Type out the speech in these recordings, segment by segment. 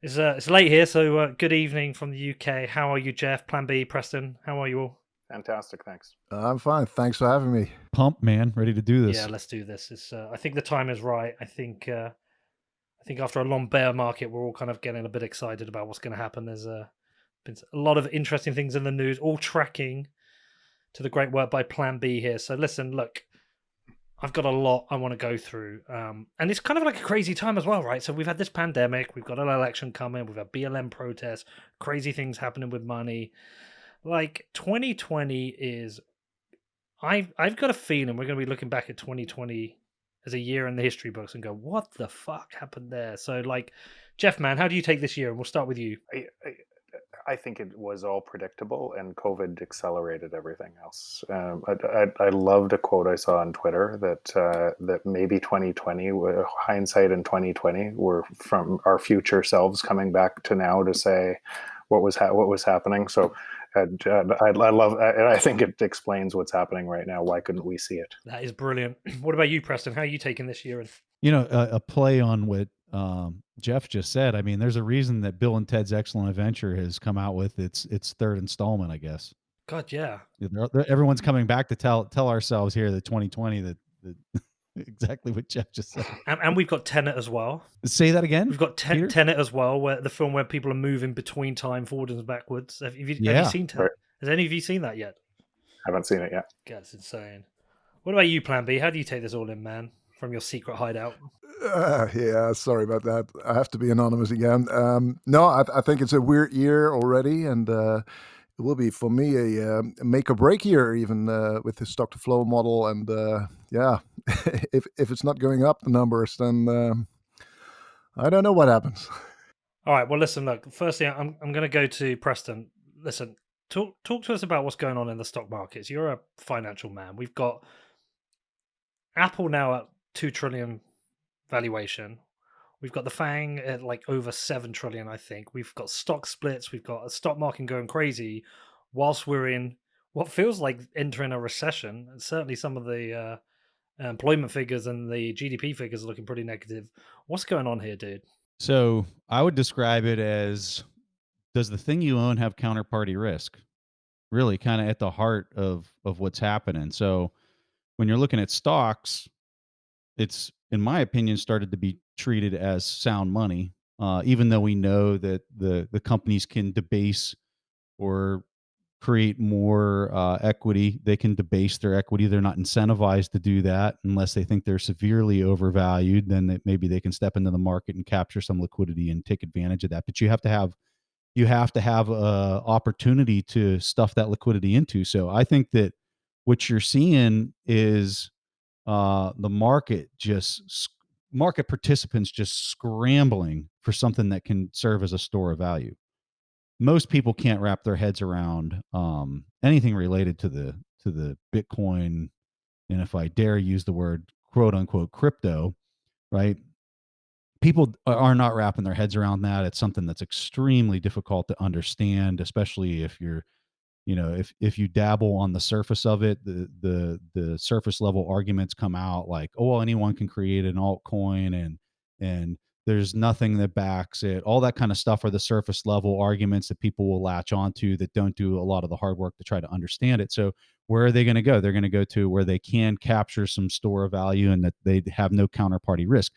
It's late here, so good evening from the UK. How are you, Jeff? Plan B, Preston. How are you all? Fantastic, thanks. I'm fine. Thanks for having me. Pumped, man. Ready to do Yeah, this. let's do this. I think the time is right. I think after a long bear market, we're all kind of getting a bit excited about what's going to happen. There's been a lot of interesting things in the news, all tracking to the great work by Plan B here. So listen, look, I've got a lot I want to go through, and it's kind of like a crazy time as well, right? So we've had this pandemic, we've got an election coming, we've had BLM protests, crazy things happening with money. Like 2020 is I've got a feeling we're going to be looking back at 2020 as a year in the history books and go, what the fuck happened there? So, like, Jeff, man, how do you take this year? And we'll start with you. I think it was all predictable, and COVID accelerated everything else. I loved a quote I saw on Twitter that maybe 2020, hindsight in 2020, were from our future selves coming back to now to say what was happening. So, I love, and I think it explains what's happening right now. Why couldn't we see it? That is brilliant. What about you, Preston? How are you taking this year? And A play on what Jeff just said. I mean, there's a reason that Bill and Ted's Excellent Adventure has come out with its third installment, I guess. God, yeah. Everyone's coming back to tell ourselves here that 2020 that exactly what Jeff just said. And we've got Tenet as well. Say that again. We've got Tenet as well, where the film where people are moving between time, forwards and backwards. Have you seen Tenet? Right. Has any of you seen that yet? Haven't seen it yet. God, it's insane. What about you, Plan B? How do you take this all in, man? From your secret hideout? Yeah, sorry about that. I have to be anonymous again. No, I think it's a weird year already, and it will be for me a make or break year, even with the stock to flow model. And yeah, if it's not going up the numbers, then I don't know what happens. All right. Well, listen. Look. Firstly, I'm going to go to Preston. Listen. Talk to us about what's going on in the stock markets. You're a financial man. We've got Apple now at 2 trillion valuation. We've got the FANG at like over 7 trillion, I think. We've got stock splits. We've got a stock market going crazy, whilst we're in what feels like entering a recession. And certainly, some of the employment figures and the GDP figures are looking pretty negative. What's going on here, dude? So I would describe it as, does the thing you own have counterparty risk? Really kind of at the heart of what's happening. So when you're looking at stocks, it's, in my opinion, started to be treated as sound money, even though we know that the companies can debase or create more equity. They can debase their equity. They're not incentivized to do that unless they think they're severely overvalued. Then maybe they can step into the market and capture some liquidity and take advantage of that. But you have to have a opportunity to stuff that liquidity into. So I think that what you're seeing is the market participants just scrambling for something that can serve as a store of value. Most people can't wrap their heads around anything related to the Bitcoin, and if I dare use the word quote unquote crypto, right? People are not wrapping their heads around that. It's something that's extremely difficult to understand, especially if you're, if you dabble on the surface of it. The surface level arguments come out like, oh, well, anyone can create an altcoin, and there's nothing that backs it. All that kind of stuff are the surface level arguments that people will latch onto that don't do a lot of the hard work to try to understand it. So where are they going to go? They're going to go to where they can capture some store of value and that they have no counterparty risk.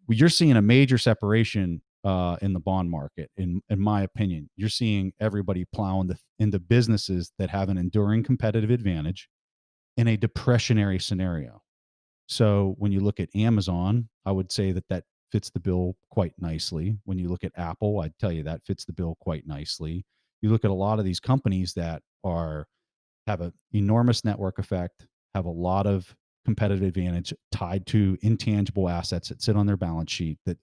You're seeing a major separation in the bond market. In my opinion, you're seeing everybody plowing into businesses that have an enduring competitive advantage in a depressionary scenario. So when you look at Amazon, I would say that fits the bill quite nicely. When you look at Apple, I'd tell you that fits the bill quite nicely. You look at a lot of these companies that have an enormous network effect, have a lot of competitive advantage tied to intangible assets that sit on their balance sheet. That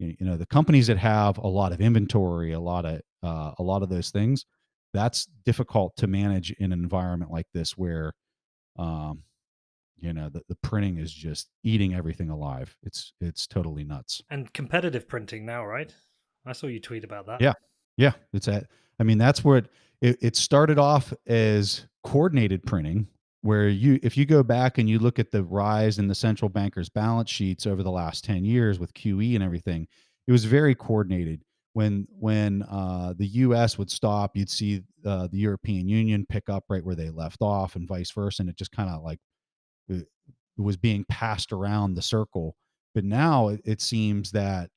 the companies that have a lot of inventory, a lot of those things, that's difficult to manage in an environment like this where the printing is just eating everything alive. It's totally nuts. And competitive printing now, right? I saw you tweet about that. Yeah. That's where it started off as coordinated printing, where if you go back and you look at the rise in the central bankers' balance sheets over the last 10 years with QE and everything, it was very coordinated. When the U.S. would stop, you'd see the European Union pick up right where they left off, and vice versa, and it just kind of like it was being passed around the circle. But now it seems that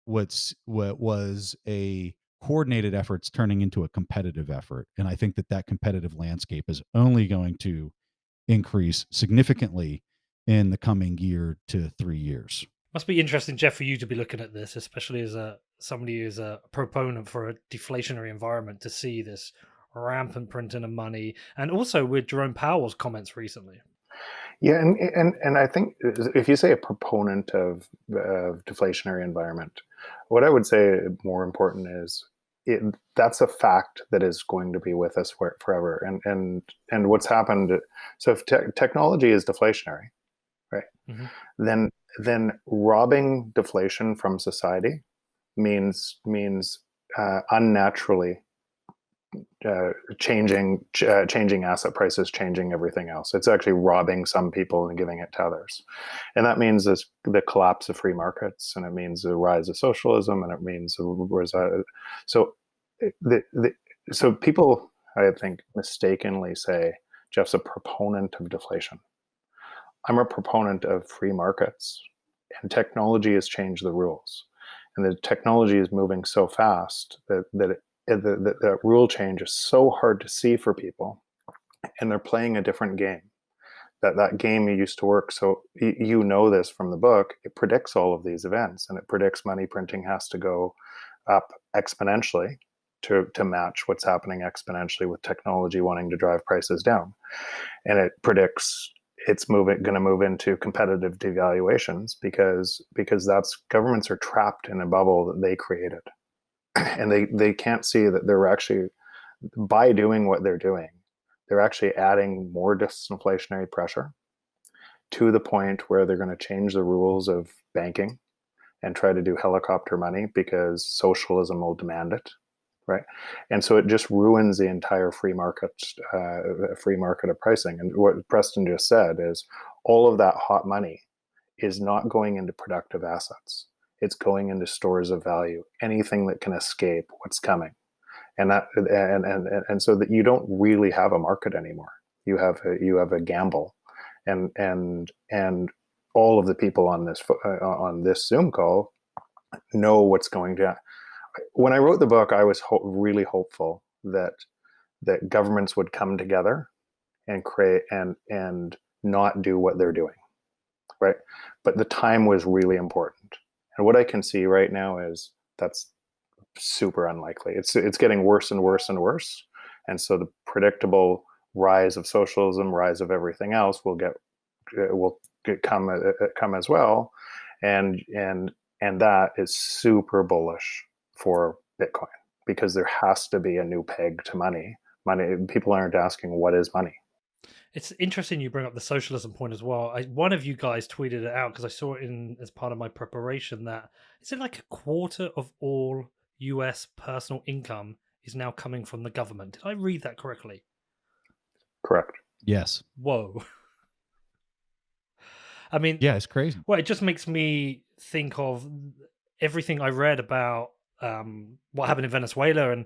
what was a coordinated effort's turning into a competitive effort, and I think that competitive landscape is only going to increase significantly in the coming year to 3 years. Must be interesting, Jeff, for you to be looking at this, especially as somebody who's a proponent for a deflationary environment, to see this rampant printing of money, and also with Jerome Powell's comments recently. Yeah, and I think if you say a proponent of deflationary environment, what I would say more important is that's a fact that is going to be with us forever. And what's happened, so if technology is deflationary, right, then robbing deflation from society means unnaturally changing asset prices, changing everything else. It's actually robbing some people and giving it to others, and that means the collapse of free markets, and it means the rise of socialism, and it means so people, I think, mistakenly say Jeff's a proponent of deflation. I'm a proponent of free markets, and technology has changed the rules, and the technology is moving so fast that that rule change is so hard to see for people, and they're playing a different game. That game used to work. So you know this from the book. It predicts all of these events, and it predicts money printing has to go up exponentially to match what's happening exponentially with technology wanting to drive prices down, and it predicts it's going to move into competitive devaluations because that's governments are trapped in a bubble that they created. And they can't see that they're actually, by doing what they're doing, they're actually adding more disinflationary pressure to the point where they're going to change the rules of banking and try to do helicopter money because socialism will demand it, right? And so it just ruins the entire free market of pricing. And what Preston just said is all of that hot money is not going into productive assets. It's going into stores of value, anything that can escape what's coming, and so that you don't really have a market anymore. You have a gamble, and all of the people on this Zoom call know what's going to. When I wrote the book, I was really hopeful that governments would come together and create and not do what they're doing, right? But the time was really important. And what I can see right now is that's super unlikely. It's getting worse and worse and worse. And so the predictable rise of socialism, rise of everything else will come as well. And that is super bullish for Bitcoin, because there has to be a new peg to money. People aren't asking what is money. It's interesting you bring up the socialism point as well. One of you guys tweeted it out because I saw it as part of my preparation that is it like a quarter of all US personal income is now coming from the government. Did I read that correctly? Correct. Yes. Whoa. I mean, yeah, it's crazy. Well, it just makes me think of everything I read about what happened in Venezuela and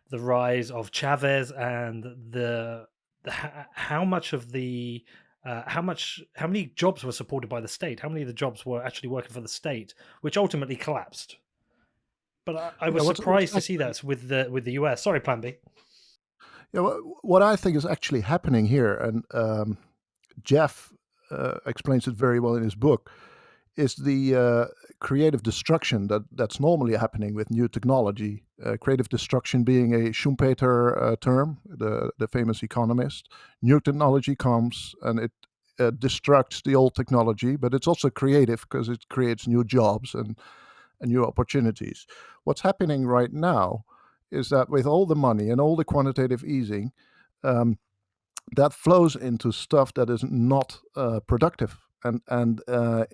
the rise of Chavez and how many jobs were supported by the state? How many of the jobs were actually working for the state, which ultimately collapsed? But I was surprised to see that with the US. Sorry, PlanB. Yeah, what I think is actually happening here, and Jeff explains it very well in his book, is the creative destruction that's normally happening with new technology. Creative destruction being a Schumpeter term, the famous economist. New technology comes and it destructs the old technology, but it's also creative because it creates new jobs and new opportunities. What's happening right now is that with all the money and all the quantitative easing, that flows into stuff that is not productive. And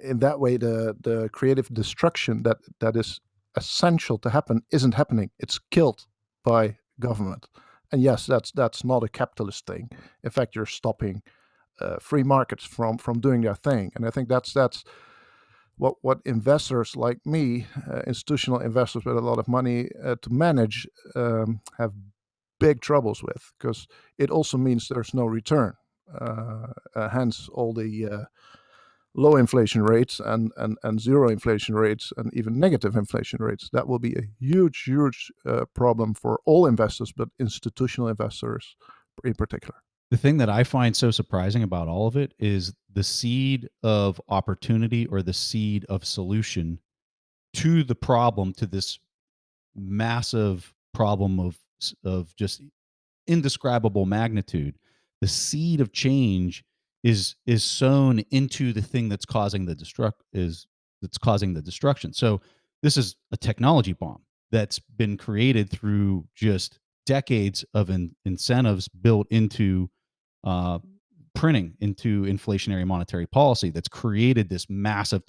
in that way, the creative destruction that is essential to happen isn't happening. It's killed by government. And yes, that's not a capitalist thing. In fact, you're stopping free markets from doing their thing. And I think that's what investors like me, institutional investors with a lot of money to manage, have big troubles with, because it also means there's no return. Hence, all the low inflation rates and zero inflation rates and even negative inflation rates. That will be a huge problem for all investors, but institutional investors in particular. The thing that I find so surprising about all of it is the seed of opportunity or the seed of solution to the problem, to this massive problem of just indescribable magnitude. The seed of change is sown into the thing that's causing the destruction. So this is a technology bomb that's been created through just decades of incentives built into uh, printing, into inflationary monetary policy, that's created this massive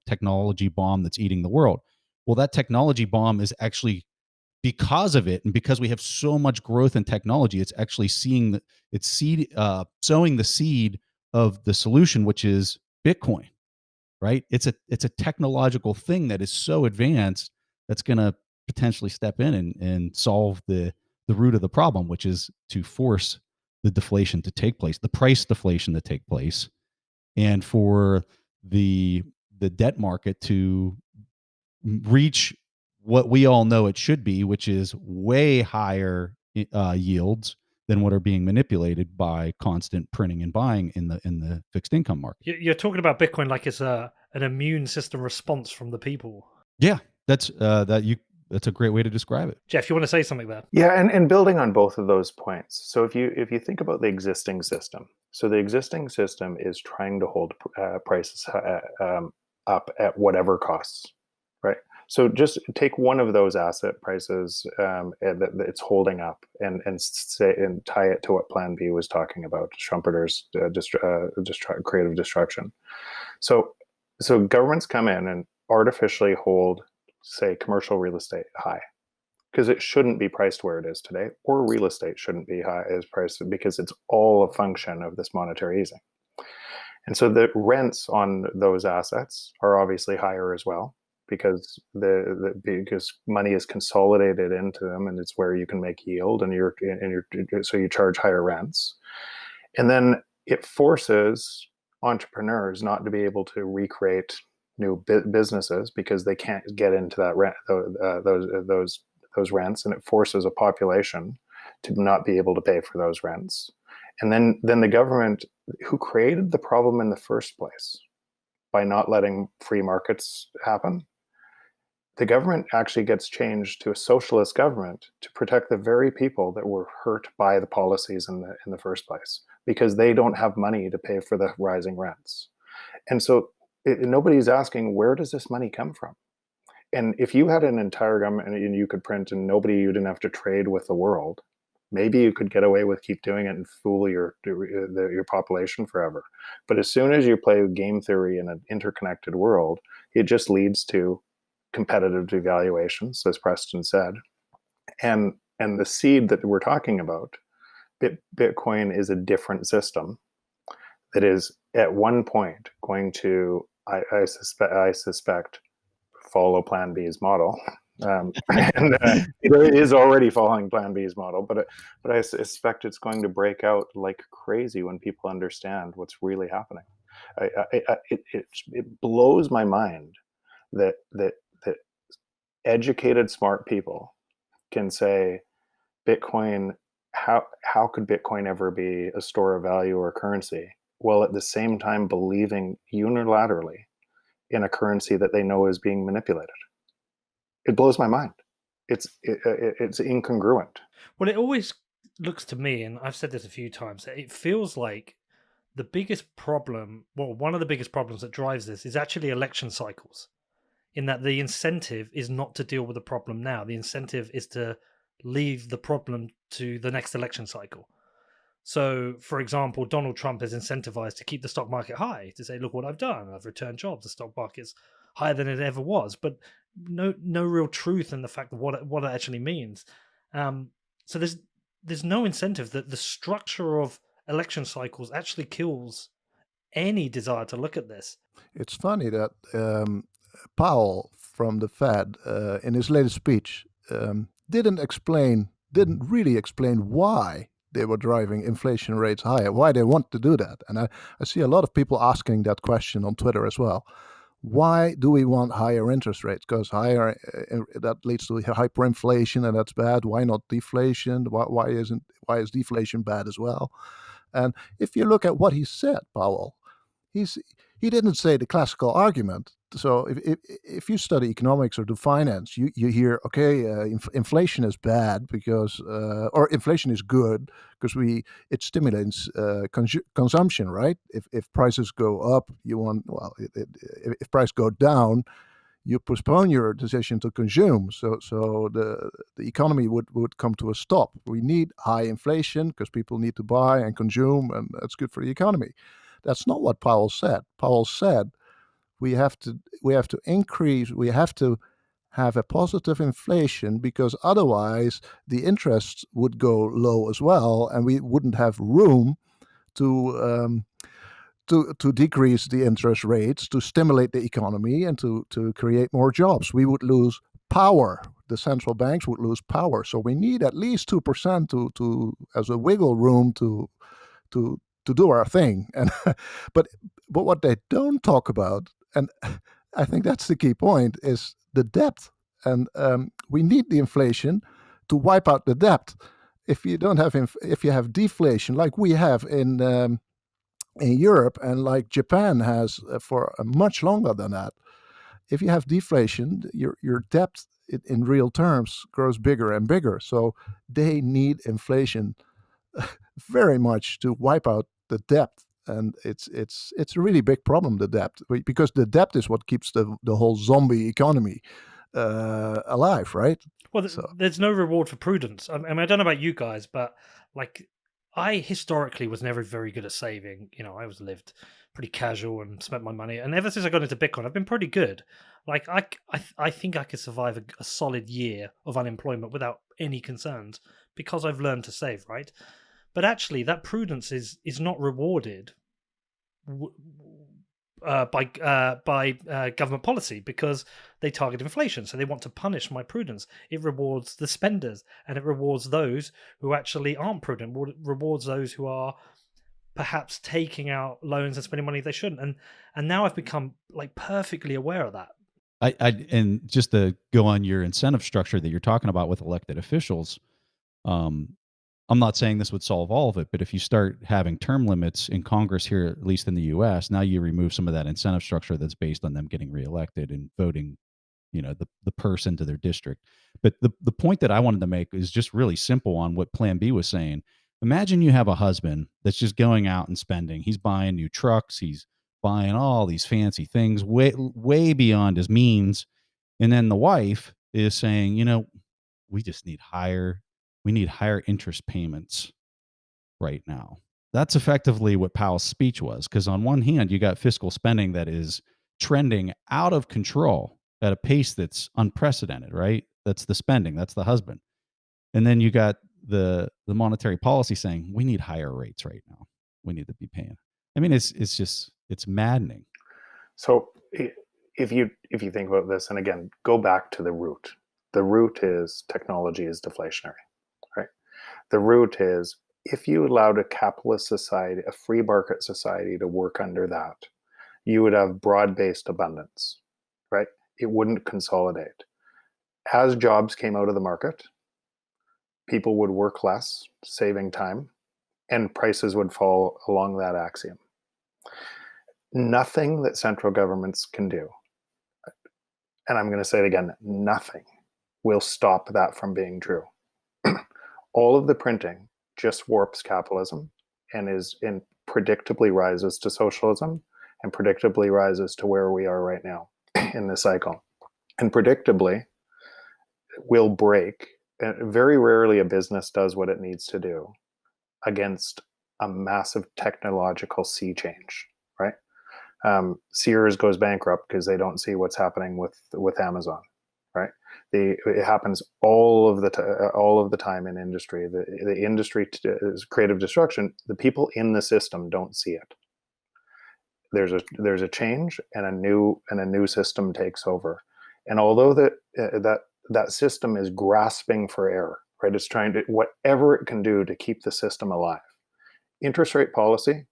technology bomb that's eating the world. Well, that technology bomb is actually, because of it, and because we have so much growth in technology, it's actually sowing the seed of the solution, which is Bitcoin. Right? It's a technological thing that is so advanced that's going to potentially step in and solve the root of the problem, which is to force the deflation to take place, the price deflation to take place, and for the debt market to reach what we all know it should be, which is way higher yields than what are being manipulated by constant printing and buying in the fixed income market. You're talking about Bitcoin like it's an immune system response from the people. Yeah, that's a great way to describe it. Jeff, you want to say something there? Yeah, and building on both of those points. So if you think about the existing system, so the existing system is trying to hold prices up at whatever costs, right? So just take one of those asset prices that it's holding up, and tie it to what PlanB was talking about, Schumpeter's creative destruction. So governments come in and artificially hold, say, commercial real estate high, because it shouldn't be priced where it is today, or real estate shouldn't be high as priced, because it's all a function of this monetary easing. And so the rents on those assets are obviously higher as well, because because money is consolidated into them, and it's where you can make yield, so you charge higher rents. And then it forces entrepreneurs not to be able to recreate new businesses, because they can't get into that rent, those rents, and it forces a population to not be able to pay for those rents. And then the government, who created the problem in the first place by not letting free markets happen, the government actually gets changed to a socialist government to protect the very people that were hurt by the policies in the first place, because they don't have money to pay for the rising rents. And so nobody's asking, where does this money come from? And if you had an entire government and you could print, and you didn't have to trade with the world, maybe you could get away with keep doing it and fool your population forever. But as soon as you play game theory in an interconnected world, it just leads to competitive devaluations, as Preston said. And the seed that we're talking about, Bitcoin, is a different system that is at one point going to, I suspect, follow PlanB's model. It is already following PlanB's model, but I suspect it's going to break out like crazy when people understand what's really happening. It blows my mind that educated, smart people can say Bitcoin, how could Bitcoin ever be a store of value or a currency, while at the same time believing unilaterally in a currency that they know is being manipulated. It blows my mind. It's incongruent. Well, it always looks to me, and I've said this a few times, that it feels like the biggest problem, well, one of the biggest problems that drives this is actually election cycles, in that the incentive is not to deal with the problem now. The incentive is to leave the problem to the next election cycle. So, for example, Donald Trump is incentivized to keep the stock market high, to say, look what I've done. I've returned jobs. The stock market's higher than it ever was. But no real truth in the fact of what it actually means. So there's no incentive. That the structure of election cycles actually kills any desire to look at this. It's funny that Powell from the Fed, in his latest speech, didn't really explain why they were driving inflation rates higher, why they want to do that. And I see a lot of people asking that question on Twitter as well. Why do we want higher interest rates? Because that leads to hyperinflation, and that's bad. Why not deflation? Why is deflation bad as well? And if you look at what he said, Powell, he didn't say the classical argument. So if you study economics or do finance, you hear, okay, inflation is bad because, or inflation is good because it stimulates consumption, right? If prices go up, if prices go down, you postpone your decision to consume. So the economy would come to a stop. We need high inflation because people need to buy and consume, and that's good for the economy. That's not what Powell said. Powell said we have to have a positive inflation because otherwise the interests would go low as well, and we wouldn't have room to decrease the interest rates to stimulate the economy and to create more jobs. We would lose power. The central banks would lose power. So we need at least 2% to as a wiggle room to do our thing. And but what they don't talk about, and I think that's the key point, is the debt. And we need the inflation to wipe out the debt. If you don't have if you have deflation like we have in Europe and like Japan has for much longer than that, if you have deflation, your debt in real terms grows bigger and bigger. So they need inflation very much to wipe out the debt. And it's a really big problem, the debt, because the debt is what keeps the whole zombie economy alive, right? Well, there's no reward for prudence. I mean, I don't know about you guys, but like, I historically was never very good at saving. You know, I always lived pretty casual and spent my money. And ever since I got into Bitcoin, I've been pretty good. Like, I think I could survive a solid year of unemployment without any concerns because I've learned to save, right? But actually, that prudence is not rewarded by government policy because they target inflation. So they want to punish my prudence. It rewards the spenders, and it rewards those who actually aren't prudent. Rewards those who are perhaps taking out loans and spending money they shouldn't. And now I've become like perfectly aware of that. And just to go on your incentive structure that you're talking about with elected officials, I'm not saying this would solve all of it, but if you start having term limits in Congress here, at least in the U.S., now you remove some of that incentive structure that's based on them getting reelected and voting, the person to their district. But the point that I wanted to make is just really simple on what PlanB was saying. Imagine you have a husband that's just going out and spending. He's buying new trucks. He's buying all these fancy things way beyond his means. And then the wife is saying, we just need higher interest payments right now. That's effectively what Powell's speech was. Because on one hand, you got fiscal spending that is trending out of control at a pace that's unprecedented, right? That's the spending, that's the husband. And then you got the monetary policy saying we need higher rates right now. We need to be paying. I mean, it's maddening. So if you think about this, and again, go back to the root. The root is technology is deflationary. The root is if you allowed a capitalist society, a free market society to work under that, you would have broad-based abundance, right? It wouldn't consolidate. As jobs came out of the market, people would work less, saving time, and prices would fall along that axiom. Nothing that central governments can do, and I'm going to say it again, nothing will stop that from being true. All of the printing just warps capitalism and predictably rises to socialism and predictably rises to where we are right now in the cycle. And predictably will break. Very rarely a business does what it needs to do against a massive technological sea change, right? Sears goes bankrupt because they don't see what's happening with Amazon, right? It happens all of the time in industry. The industry is creative destruction. The people in the system don't see it. there's a change, and a new system takes over. And although that system is grasping for air, right? It's trying to whatever it can do to keep the system alive. Interest rate policy,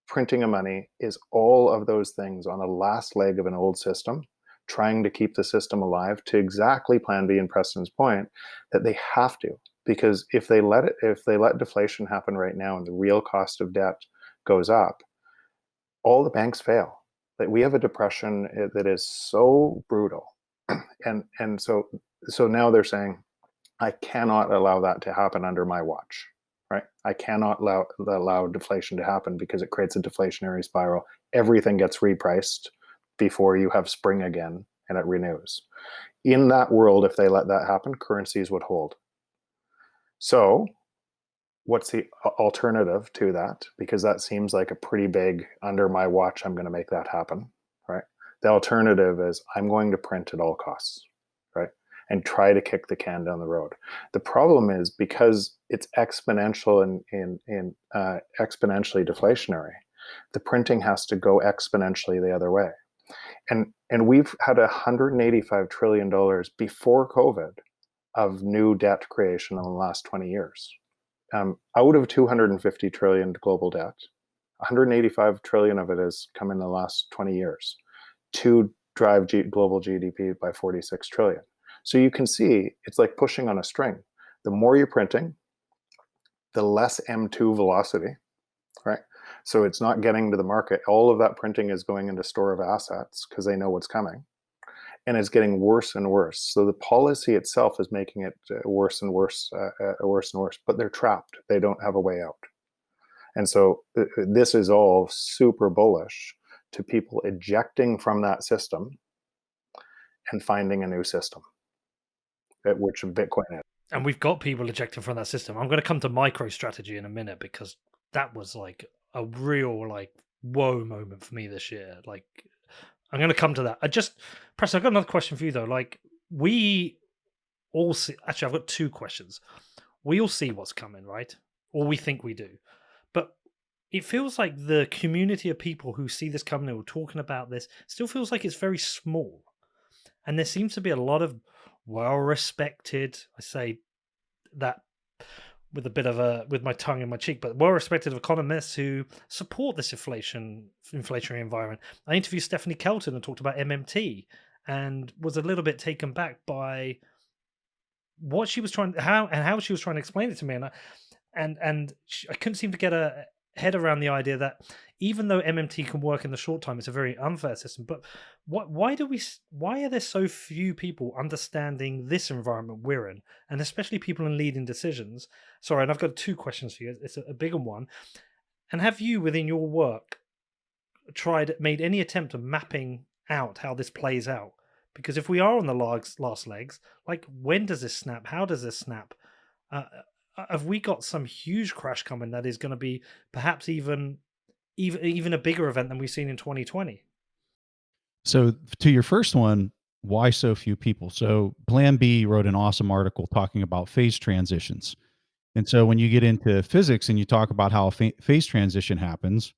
printing of money is all of those things on the last leg of an old system, trying to keep the system alive, to exactly Plan B and Preston's point, that they have to, because if they let deflation happen right now and the real cost of debt goes up, all the banks fail. Like, we have a depression that is so brutal, and so now they're saying, I cannot allow that to happen under my watch. Right? I cannot allow deflation to happen, because it creates a deflationary spiral. Everything gets repriced before you have spring again, and it renews. In that world, if they let that happen, currencies would hold. So what's the alternative to that? Because that seems like a pretty big, under my watch, I'm going to make that happen, right? The alternative is, I'm going to print at all costs, right? And try to kick the can down the road. The problem is, because it's exponential and exponentially deflationary, the printing has to go exponentially the other way. And we've had $185 trillion before COVID of new debt creation in the last 20 years. Out of 250 trillion global debt, 185 trillion of it has come in the last 20 years to drive global GDP by 46 trillion. So you can see it's like pushing on a string. The more you're printing, the less M2 velocity, right? So it's not getting to the market. All of that printing is going into store of assets because they know what's coming. And it's getting worse and worse. So the policy itself is making it worse and worse, worse and worse. But they're trapped. They don't have a way out. And so this is all super bullish to people ejecting from that system and finding a new system, which Bitcoin is. And we've got people ejecting from that system. I'm going to come to MicroStrategy in a minute, because that was like a real like whoa moment for me this year. Like, I'm going to come to that. Preston, I've got another question for you though. Like, we all see, actually, I've got two questions. We all see what's coming, right? Or we think we do. But it feels like the community of people who see this coming, who are talking about this, still feels like it's very small. And there seems to be a lot of well-respected, I say that with a bit of with my tongue in my cheek, but well-respected economists who support this inflationary environment. I interviewed Stephanie Kelton and talked about MMT, and was a little bit taken back by what she was how she was trying to explain it to me, and I couldn't seem to get a head around the idea that even though MMT can work in the short time, it's a very unfair system. But why are there so few people understanding this environment we're in, and especially people in leading decisions? Sorry, and I've got two questions for you. It's a bigger one. And have you, within your work, made any attempt of mapping out how this plays out? Because if we are on the last legs, like, when does this snap? How does this snap? Have we got some huge crash coming that is going to be perhaps even a bigger event than we've seen in 2020? So to your first one, why so few people? So PlanB wrote an awesome article talking about phase transitions. And so when you get into physics and you talk about how a phase transition happens,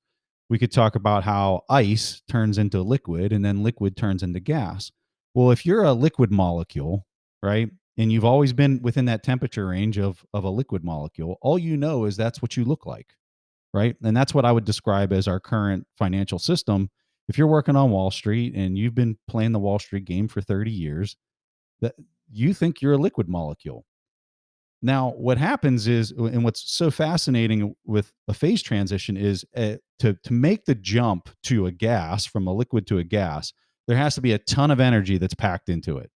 we could talk about how ice turns into liquid and then liquid turns into gas. Well, if you're a liquid molecule, right, and you've always been within that temperature range of a liquid molecule, all you know is that's what you look like, right? And that's what I would describe as our current financial system. If you're working on Wall Street and you've been playing the Wall Street game for 30 years, that you think you're a liquid molecule. Now, what happens is, and what's so fascinating with a phase transition is to make the jump to a gas, from a liquid to a gas, there has to be a ton of energy that's packed into it,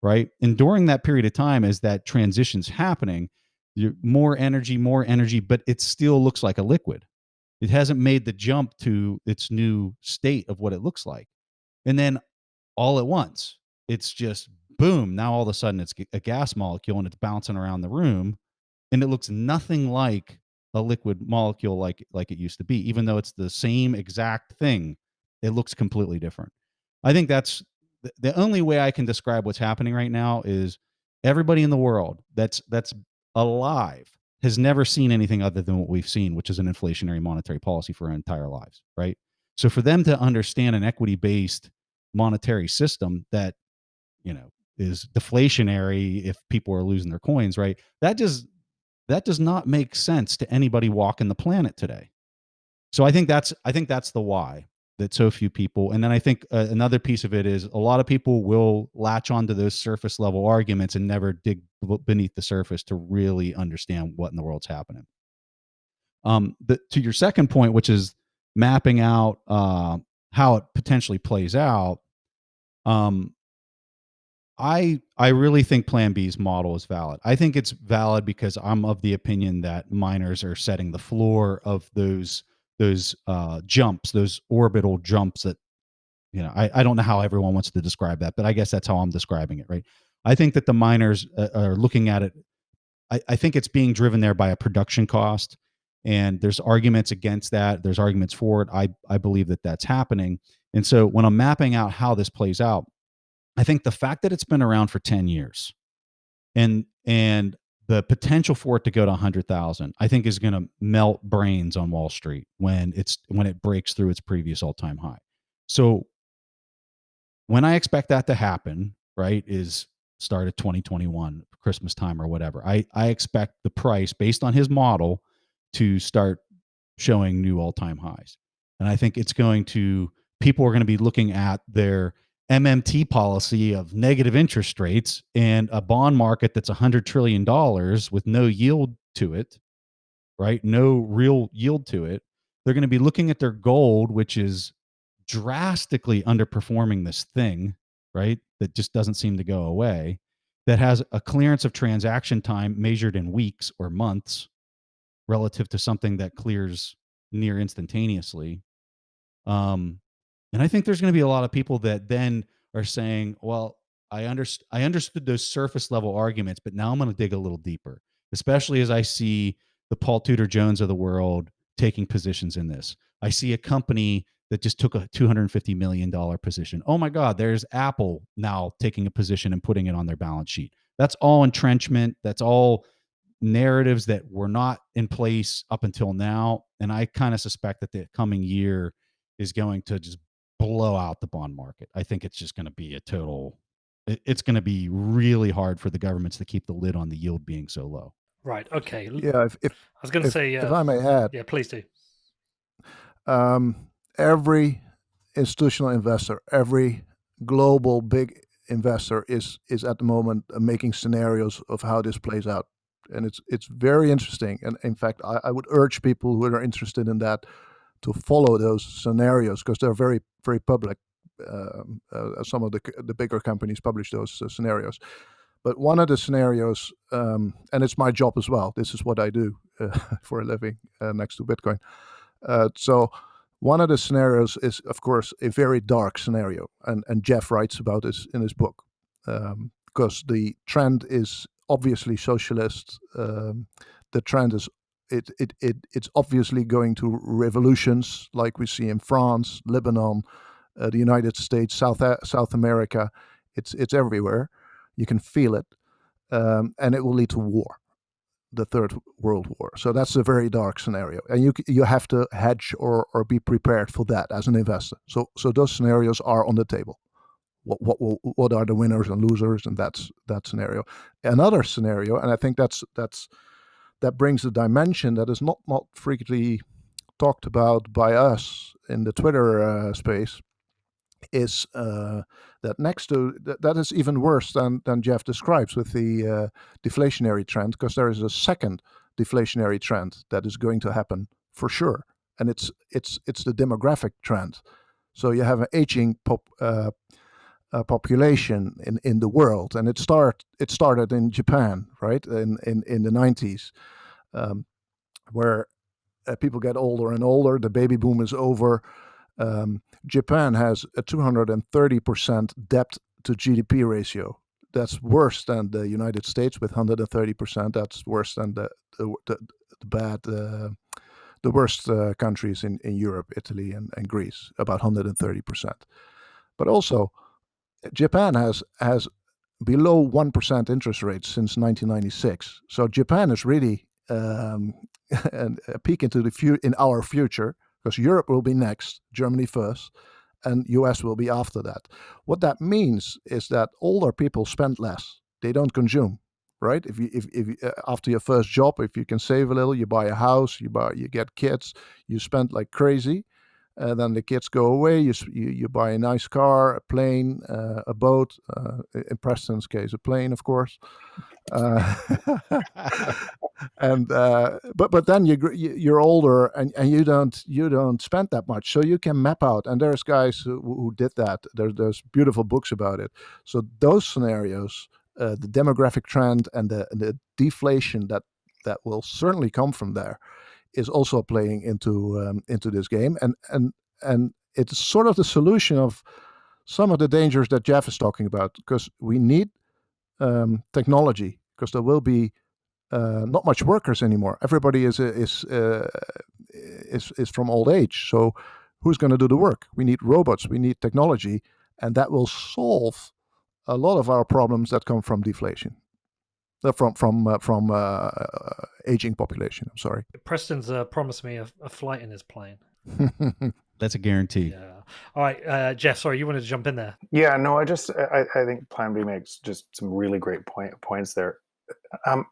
right? And during that period of time, as that transition's happening, more energy, but it still looks like a liquid. It hasn't made the jump to its new state of what it looks like. And then all at once, it's just boom. Now all of a sudden it's a gas molecule and it's bouncing around the room, and it looks nothing like a liquid molecule like it used to be. Even though it's the same exact thing, it looks completely different. I think that's the only way I can describe what's happening right now is everybody in the world that's alive has never seen anything other than what we've seen, which is an inflationary monetary policy for our entire lives, right? So for them to understand an equity-based monetary system that, you know, is deflationary if people are losing their coins, right? That does not make sense to anybody walking the planet today. So I think that's the why that so few people. And then I think another piece of it is a lot of people will latch onto those surface level arguments and never dig beneath the surface to really understand what in the world's happening. To your second point, which is mapping out how it potentially plays out, I really think Plan B's model is valid. I think it's valid because I'm of the opinion that miners are setting the floor of those jumps, those orbital jumps that, you know, I don't know how everyone wants to describe that, but I guess that's how I'm describing it, right? I think that the miners are looking at it. I think it's being driven there by a production cost, and there's arguments against that. There's arguments for it. I believe that that's happening. And so when I'm mapping out how this plays out, I think the fact that it's been around for 10 years and the potential for it to go to 100,000, I think is going to melt brains on Wall Street when it breaks through its previous all-time high. So when I expect that to happen, right, is start of 2021, Christmas time or whatever. I expect the price based on his model to start showing new all-time highs. And I think it's going to, people are going to be looking at their MMT policy of negative interest rates and a bond market that's $100 trillion with no yield to it, right? No real yield to it. They're going to be looking at their gold, which is drastically underperforming this thing, right? That just doesn't seem to go away, that has a clearance of transaction time measured in weeks or months relative to something that clears near instantaneously. And I think there's going to be a lot of people that then are saying, well, I understood those surface level arguments, but now I'm going to dig a little deeper, especially as I see the Paul Tudor Jones of the world taking positions in this. I see a company that just took a $250 million position. Oh my God, there's Apple now taking a position and putting it on their balance sheet. That's all entrenchment. That's all narratives that were not in place up until now. And I kind of suspect that the coming year is going to just blow out the bond market. I think it's just going to be it's going to be really hard for the governments to keep the lid on the yield being so low. Right. Okay. Yeah, I was going to say, if I may add, yeah, please do. Every institutional investor, every global big investor is at the moment making scenarios of how this plays out, and it's very interesting. And in fact, I would urge people who are interested in that to follow those scenarios because they're very, very public. Some of the bigger companies publish those scenarios. But one of the scenarios, and it's my job as well. This is what I do for a living next to Bitcoin. So one of the scenarios is, of course, a very dark scenario, and Jeff writes about this in his book, because the trend is obviously socialist. The trend is it's obviously going to revolutions like we see in France, Lebanon, the United States, South America. It's everywhere. You can feel it, and it will lead to war, the Third World War. So that's a very dark scenario, and you have to hedge or be prepared for that as an investor. So those scenarios are on the table. What are the winners and losers, and that's that scenario. Another scenario, and I think that brings a dimension that is not frequently talked about by us in the Twitter space, is that next to that is even worse than Jeff describes with the deflationary trend, because there is a second deflationary trend that is going to happen for sure, and it's the demographic trend. So you have an aging population in the world, and it started in Japan, right, in the 90s, where people get older and older. The baby boom is over. Japan has a 230% debt to GDP ratio. That's worse than the United States with 130%. That's worse than the worst countries in Europe, Italy and Greece, about 130%. But also, Japan has below 1% interest rates since 1996. So Japan is really a peek into in our future, because Europe will be next, Germany first, and US will be after that. What that means is that older people spend less. They don't consume, right? If after your first job, if you can save a little, you buy a house, you get kids, you spend like crazy. Then the kids go away. You buy a nice car, a plane, a boat. In Preston's case, a plane, of course. And but then you're older and you don't spend that much, so you can map out. And there's guys who did that. There's beautiful books about it. So those scenarios, the demographic trend and the deflation that will certainly come from there, is also playing into this game, and it's sort of the solution of some of the dangers that Jeff is talking about, because we need technology, because there will be not much workers anymore. Everybody is from old age. So who's going to do the work? We need robots. We need technology, and that will solve a lot of our problems that come from deflation, from aging population. I'm sorry. Preston's promised me a flight in his plane. That's a guarantee. Yeah. All right, Jeff. Sorry, you wanted to jump in there. Yeah, no, I think PlanB makes just some really great points there. A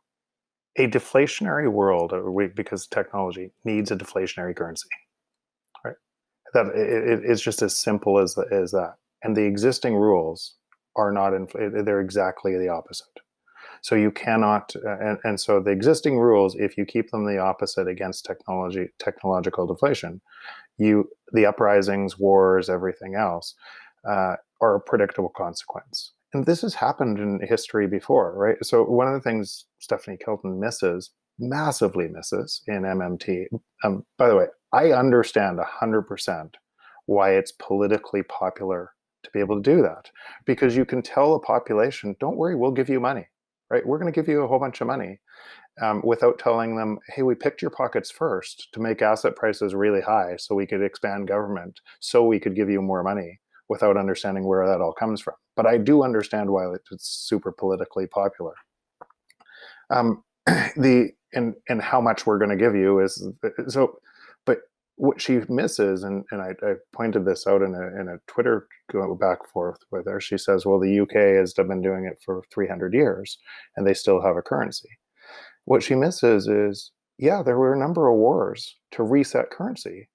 deflationary world, because technology needs a deflationary currency, right? That it's just as simple as that. And the existing rules are not they're exactly the opposite. So you cannot, and so the existing rules, if you keep them the opposite against technological deflation, the uprisings, wars, everything else, are a predictable consequence. And this has happened in history before, right? So one of the things Stephanie Kelton massively misses in MMT, by the way, I understand 100% why it's politically popular to be able to do that, because you can tell the population, don't worry, we'll give you money, right? We're going to give you a whole bunch of money, without telling them, hey, we picked your pockets first to make asset prices really high so we could expand government, so we could give you more money, without understanding where that all comes from. But I do understand why it's super politically popular. And how much we're going to give you is so. But what she misses, and I pointed this out in a Twitter go back and forth with her. She says, well, the UK has been doing it for 300 years, and they still have a currency. What she misses is, yeah, there were a number of wars to reset currency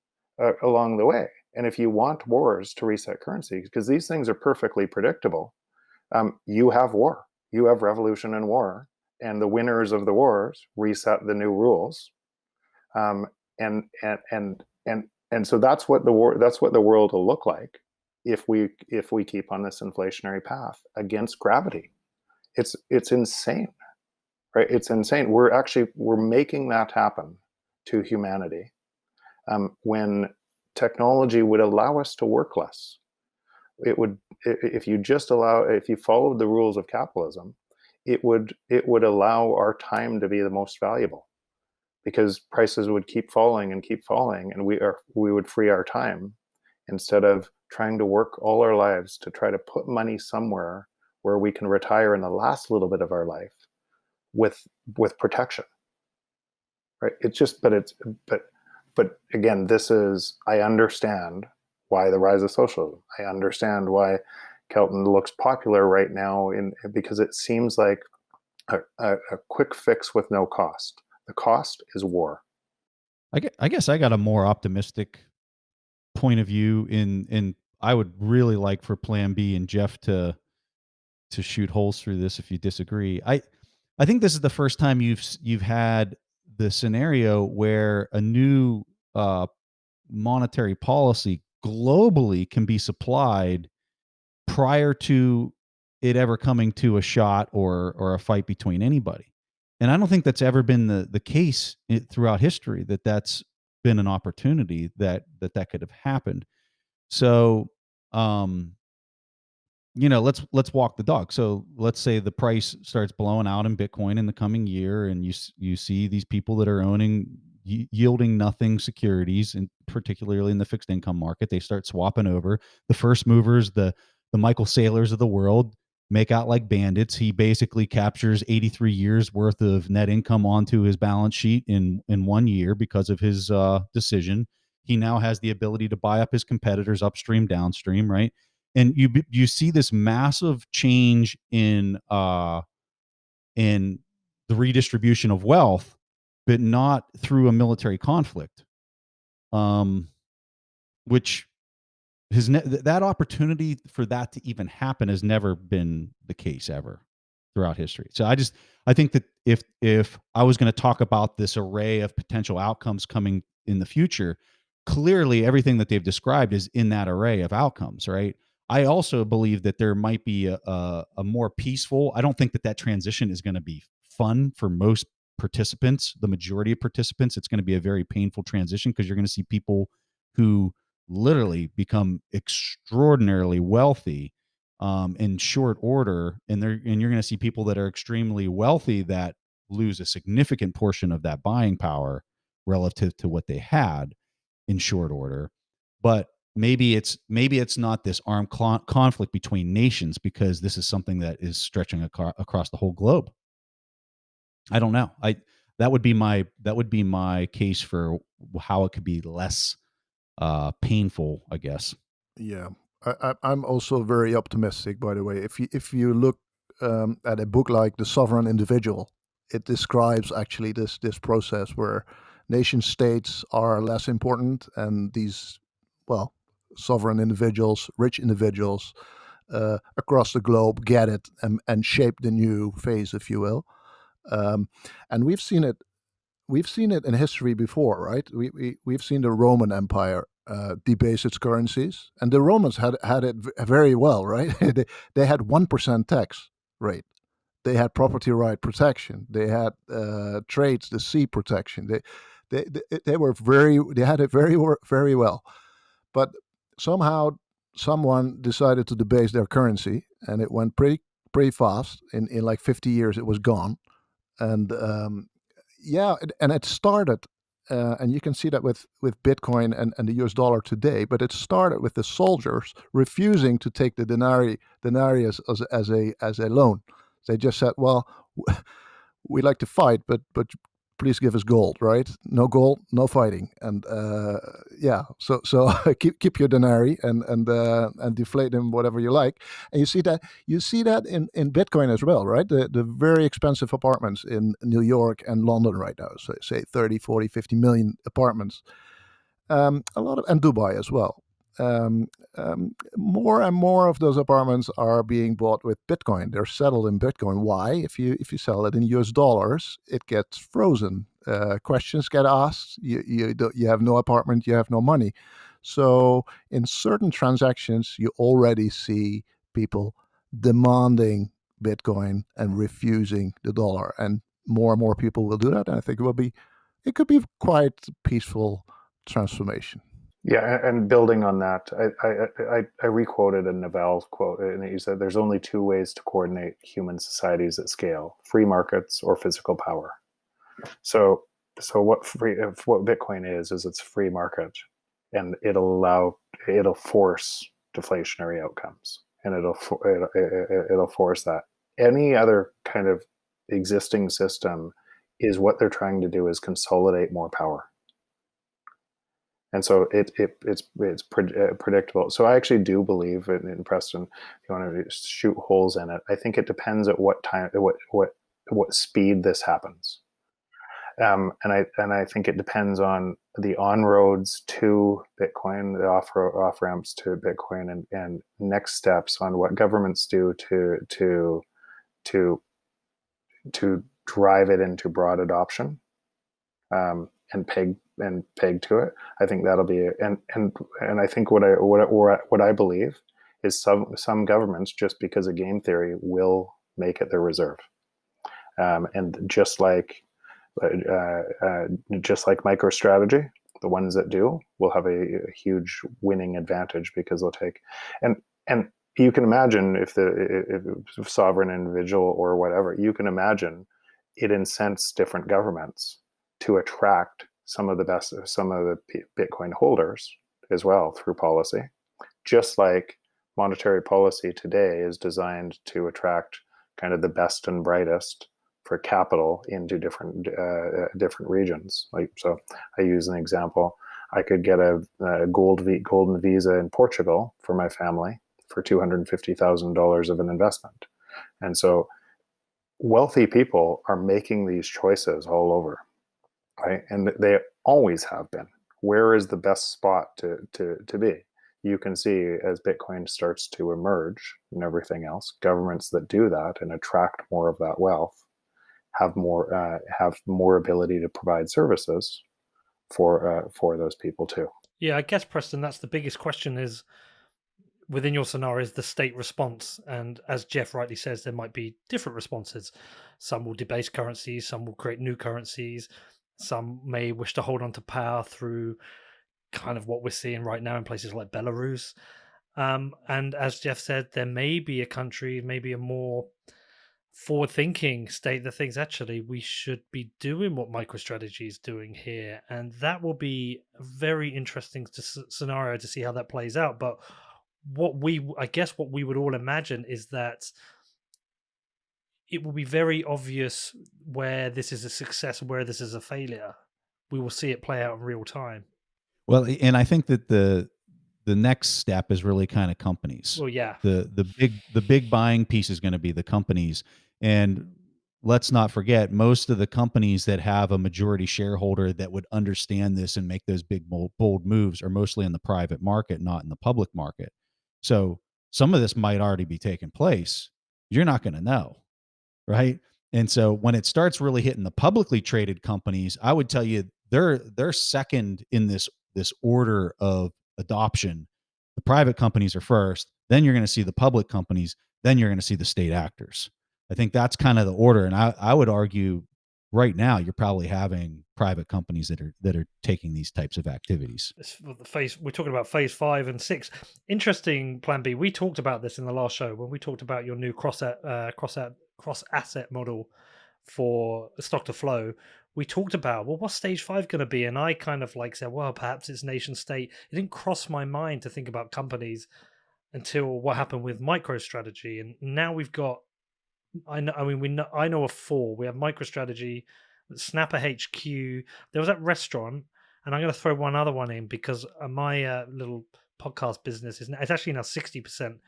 along the way. And if you want wars to reset currency, because these things are perfectly predictable, you have war, you have revolution and war, and the winners of the wars reset the new rules, and so that's what the world will look like if we keep on this inflationary path against gravity. It's insane, right? It's insane. We're making that happen to humanity when technology would allow us to work less. It would, if you followed the rules of capitalism, it would allow our time to be the most valuable, because prices would keep falling, and we would free our time instead of trying to work all our lives to try to put money somewhere where we can retire in the last little bit of our life with protection, right? But again, I understand why the rise of socialism. I understand why Kelton looks popular right now, because it seems like a quick fix with no cost. The cost is war. I guess I got a more optimistic point of view in I would really like for PlanB and Jeff to shoot holes through this if you disagree. I think this is the first time you've had the scenario where a new monetary policy globally can be supplied prior to it ever coming to a shot or a fight between anybody. And I don't think that's ever been the case throughout history, that's been an opportunity that could have happened. So, let's walk the dog. So let's say the price starts blowing out in Bitcoin in the coming year, and you see these people that are owning yielding nothing securities, and particularly in the fixed income market, they start swapping over. The first movers, the Michael Saylors of the world, make out like bandits. He basically captures 83 years worth of net income onto his balance sheet in 1 year because of his decision. He now has the ability to buy up his competitors upstream, downstream, right? And you see this massive change in the redistribution of wealth, but not through a military conflict, which that opportunity for that to even happen has never been the case ever throughout history. So I think that if I was going to talk about this array of potential outcomes coming in the future, clearly everything that they've described is in that array of outcomes, right? I also believe that there might be a more peaceful. I don't think that transition is going to be fun for most participants, the majority of participants. It's going to be a very painful transition because you're going to see people who literally become extraordinarily wealthy in short order, and you're going to see people that are extremely wealthy that lose a significant portion of that buying power relative to what they had in short order. But maybe it's not this armed conflict between nations, because this is something that is stretching across the whole globe. I don't know. That would be my case for how it could be less painful, I guess. Yeah, I'm also very optimistic. By the way, if you look at a book like The Sovereign Individual, it describes actually this process where nation states are less important, and these, well, sovereign individuals, rich individuals across the globe get it and shape the new phase, if you will. And we've seen it in history before, right? We've seen the Roman Empire debase its currencies, and the Romans had it very well, right? they had 1% tax rate. They had property right protection. They had trades, the sea protection. They had it very well. But somehow someone decided to debase their currency, and it went pretty fast. In like 50 years, it was gone. And and it started, and you can see that with Bitcoin and the US dollar today. But it started with the soldiers refusing to take the denarius as a loan. They just said, "Well, we like to fight, but please give us gold, right? No gold, no fighting." And so keep your denarii and deflate them whatever you like. And you see that in Bitcoin as well, right? The very expensive apartments in New York and London right now, so say 30, 40, 50 million apartments. A lot of, and Dubai as well. More and more of those apartments are being bought with Bitcoin. They're settled in Bitcoin. Why? If you sell it in US dollars, it gets frozen. Questions get asked. You have no apartment. You have no money. So in certain transactions, you already see people demanding Bitcoin and refusing the dollar, and more people will do that. And I think it could be quite peaceful transformation. Yeah, and building on that, I requoted a Naval's quote, and he said, "There's only two ways to coordinate human societies at scale: free markets or physical power." So what Bitcoin is it's free market, and it'll force deflationary outcomes, and it'll force that. Any other kind of existing system is what they're trying to do is consolidate more power. And so it's predictable. So I actually do believe in Preston. If you want to shoot holes in it, I think it depends at what time, what speed this happens, and I think it depends on the on-roads to Bitcoin, the off ramps to Bitcoin, and next steps on what governments do to drive it into broad adoption, and peg to it. I think that'll be it. And I think what I believe is some governments, just because of game theory, will make it their reserve, and just like MicroStrategy, the ones that do will have a huge winning advantage because they'll take and you can imagine if sovereign individual or whatever, you can imagine it incents different governments to attract some of the Bitcoin holders as well through policy, just like monetary policy today is designed to attract kind of the best and brightest for capital into different regions. Like, so I use an example. I could get a golden visa in Portugal for my family for $250,000 of an investment. And so wealthy people are making these choices all over, right? And they always have been. Where is the best spot to be? You can see as Bitcoin starts to emerge and everything else, governments that do that and attract more of that wealth have more ability to provide services for those people too. Yeah, I guess, Preston, that's the biggest question is, within your scenario, is the state response. And as Jeff rightly says, there might be different responses. Some will debase currencies, some will create new currencies, some may wish to hold on to power through kind of what we're seeing right now in places like Belarus. And as Jeff said, there may be a country, maybe a more forward-thinking state that thinks actually we should be doing what MicroStrategy is doing here, and that will be a very interesting scenario to see how that plays out. But what we would all imagine is that it will be very obvious where this is a success, where this is a failure. We will see it play out in real time. Well, and I think that the next step is really kind of companies. Well, yeah, The big buying piece is going to be the companies. And let's not forget, most of the companies that have a majority shareholder that would understand this and make those big bold moves are mostly in the private market, not in the public market. So some of this might already be taking place. You're not going to know, right? And so when it starts really hitting the publicly traded companies, I would tell you they're second in this order of adoption. The private companies are first, then you're going to see the public companies, then you're going to see the state actors. I think that's kind of the order. And I would argue right now you're probably having private companies that are taking these types of activities. We're talking about phase 5 and 6. Interesting, Plan B. We talked about this in the last show when we talked about your new cross asset model for stock to flow. We talked about, well, what's stage 5 going to be? And I kind of like said, well, perhaps it's nation state. It didn't cross my mind to think about companies until what happened with MicroStrategy. And now we've got, I know of 4. We have MicroStrategy, Snapper HQ. There was that restaurant, and I'm going to throw one other one in because my little podcast business it's actually now 60%.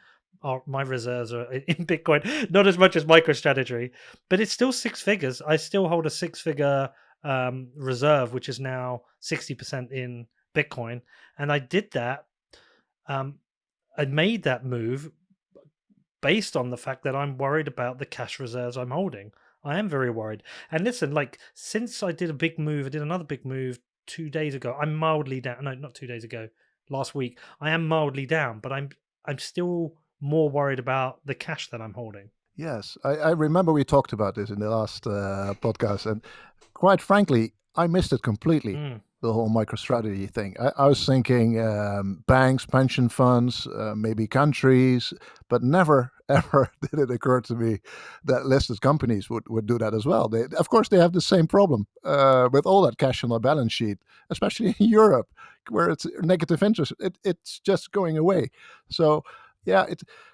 My reserves are in Bitcoin, not as much as MicroStrategy, but it's still 6 figures. I still hold a 6-figure reserve, which is now 60% in Bitcoin. And I did that. I made that move based on the fact that I'm worried about the cash reserves I'm holding. I am very worried. And listen, like, since I did another big move 2 days ago. I'm mildly down. No, not 2 days ago. Last week. I am mildly down, but I'm still more worried about the cash that I'm holding. Yes, I remember we talked about this in the last podcast, and quite frankly, I missed it completely. The whole MicroStrategy thing. I was thinking banks, pension funds, maybe countries, but never ever did it occur to me that listed companies would do that as well. Of course, they have the same problem with all that cash on their balance sheet, especially in Europe, where it's negative interest. It's just going away. So yeah,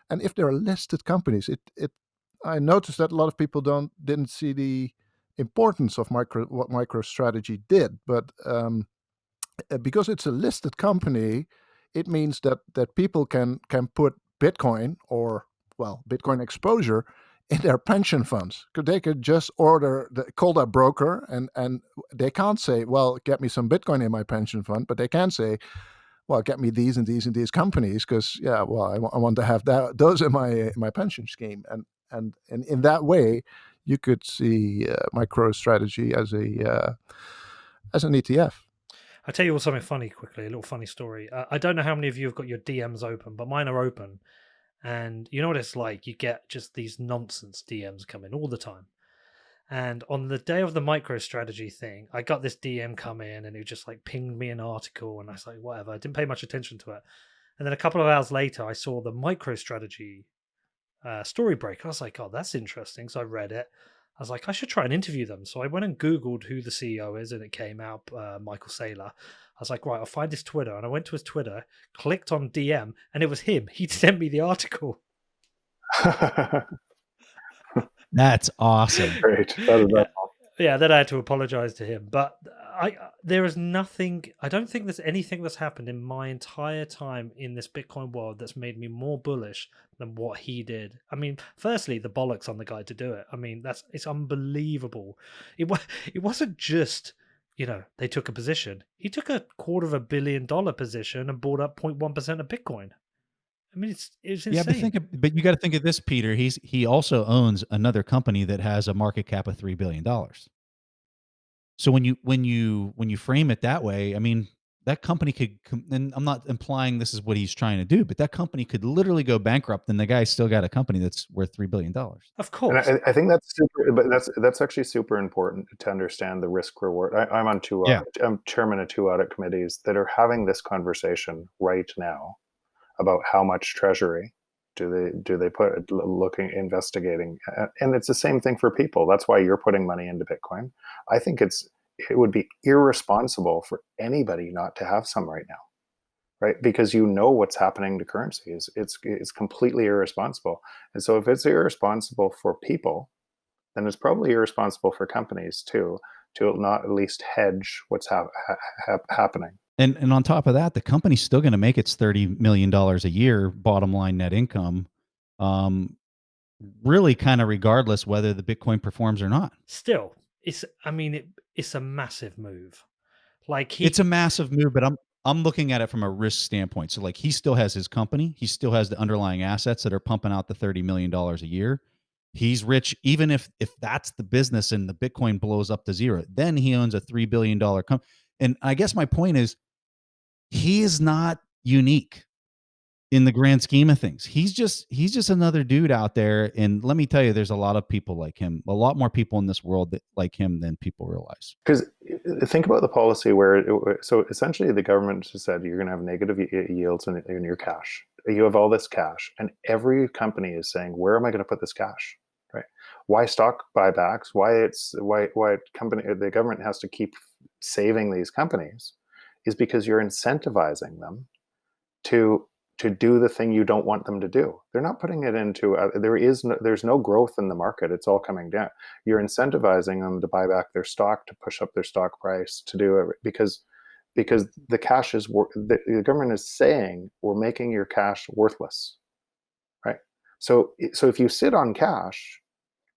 and if there are listed companies, I noticed that a lot of people didn't see the importance of what MicroStrategy did, but because it's a listed company, it means that people can put Bitcoin or Bitcoin exposure in their pension funds. They could just call that broker, and they can't say, well, get me some Bitcoin in my pension fund, but they can say, well, get me these and these and these companies because I want to have those in my pension scheme, and in that way, you could see MicroStrategy as an ETF. I'll tell you something funny quickly, a little funny story. I don't know how many of you have got your DMs open, but mine are open. And you know what it's like? You get just these nonsense DMs coming all the time. And on the day of the MicroStrategy thing, I got this DM come in and it just like pinged me an article, and I was like, whatever. I didn't pay much attention to it. And then a couple of hours later, I saw the MicroStrategy story break. I was like, oh, that's interesting. So I read it. I was like, I should try and interview them. So I went and Googled who the CEO is, and it came out, Michael Saylor. I was like, right, I'll find his Twitter. And I went to his Twitter, clicked on DM, and it was him. He'd sent me the article. That's awesome. Great. Yeah, then I had to apologize to him. But there is nothing. I don't think there's anything that's happened in my entire time in this Bitcoin world that's made me more bullish than what he did. I mean, firstly, the bollocks on the guy to do it. I mean, it's unbelievable. It wasn't just, they took a position. He took a $250 million position and bought up 0.1% of Bitcoin. I mean, it's insane. Yeah, but you got to think of this, Peter. He also owns another company that has a market cap of $3 billion. So when you frame it that way, I mean, that company could, and I'm not implying this is what he's trying to do, but that company could literally go bankrupt, and the guy's still got a company that's worth $3 billion. Of course. And I think that's super, but that's actually super important to understand the risk reward. I'm on I'm chairman of 2 audit committees that are having this conversation right now about how much treasury do they put investigating, and it's the same thing for people. That's why you're putting money into Bitcoin. I think it would be irresponsible for anybody not to have some right now, right? Because what's happening to currencies. It's completely irresponsible. And so if it's irresponsible for people, then it's probably irresponsible for companies too, to not at least hedge what's happening. And on top of that, the company's still going to make its $30 million a year bottom line net income, really kind of regardless whether the Bitcoin performs or not. Still, it's a massive move. It's a massive move, but I'm looking at it from a risk standpoint. So like, he still has his company. He still has the underlying assets that are pumping out the $30 million a year. He's rich, even if that's the business and the Bitcoin blows up to zero, then he owns a $3 billion company. And I guess my point is, he is not unique in the grand scheme of things. He's just another dude out there. And let me tell you, there's a lot of people like him, a lot more people in this world that like him than people realize. Because think about the policy so essentially the government just said you're going to have negative yields in your cash. You have all this cash, and every company is saying, where am I going to put this cash? Right? Why stock buybacks? Why the government has to keep saving these companies is because you're incentivizing them to do the thing you don't want them to do. They're not putting it into there's no growth in the market. It's all coming down. You're incentivizing them to buy back their stock, to push up their stock price, to do it because the cash is the government is saying we're making your cash worthless, right? So if you sit on cash,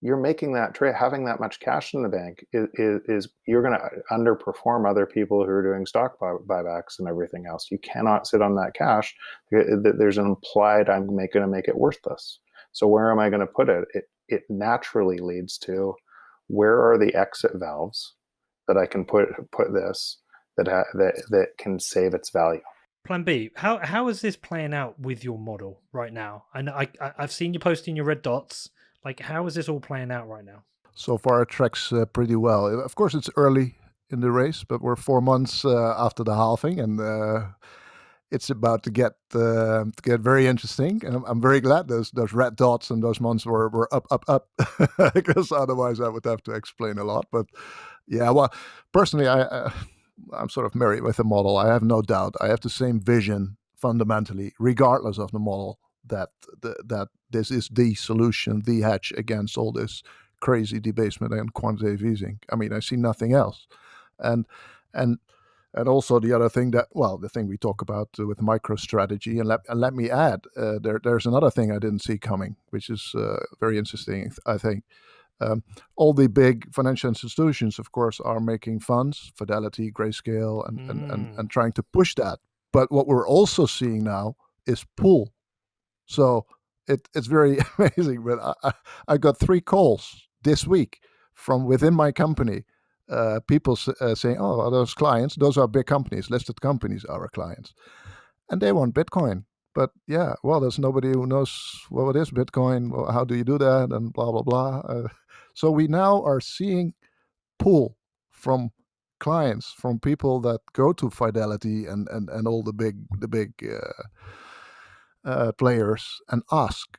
you're making that trade. Having that much cash in the bank is you're going to underperform other people who are doing stock buybacks and everything else. You cannot sit on that cash. There's an implied I'm going to make it worthless. So where am I going to put it? It naturally leads to, where are the exit valves that I can put this that can save its value? PlanB, how is this playing out with your model right now? I've seen you posting your red dots. Like, how is this all playing out right now? So far, it tracks pretty well. Of course, it's early in the race, but we're 4 months after the halving, and it's about to get very interesting. And I'm very glad those red dots and those months were up, because otherwise I would have to explain a lot. But yeah, well, personally, I'm sort of married with the model. I have no doubt. I have the same vision fundamentally, regardless of the model, that this is the solution, the hedge against all this crazy debasement and quantitative easing. I mean, I see nothing else. And also the other thing the thing we talk about with MicroStrategy, and let me add, there's another thing I didn't see coming, which is very interesting, I think. All the big financial institutions, of course, are making funds, Fidelity, Grayscale, and trying to push that. But what we're also seeing now is pool. So it's very amazing. But I got 3 calls this week from within my company, people saying, "Oh, are those clients? Those are big companies, listed companies, our clients, and they want Bitcoin." But yeah, well, there's nobody who knows what is Bitcoin. Well, how do you do that? And blah blah blah. So we now are seeing pull from clients, from people that go to Fidelity and all the big players and ask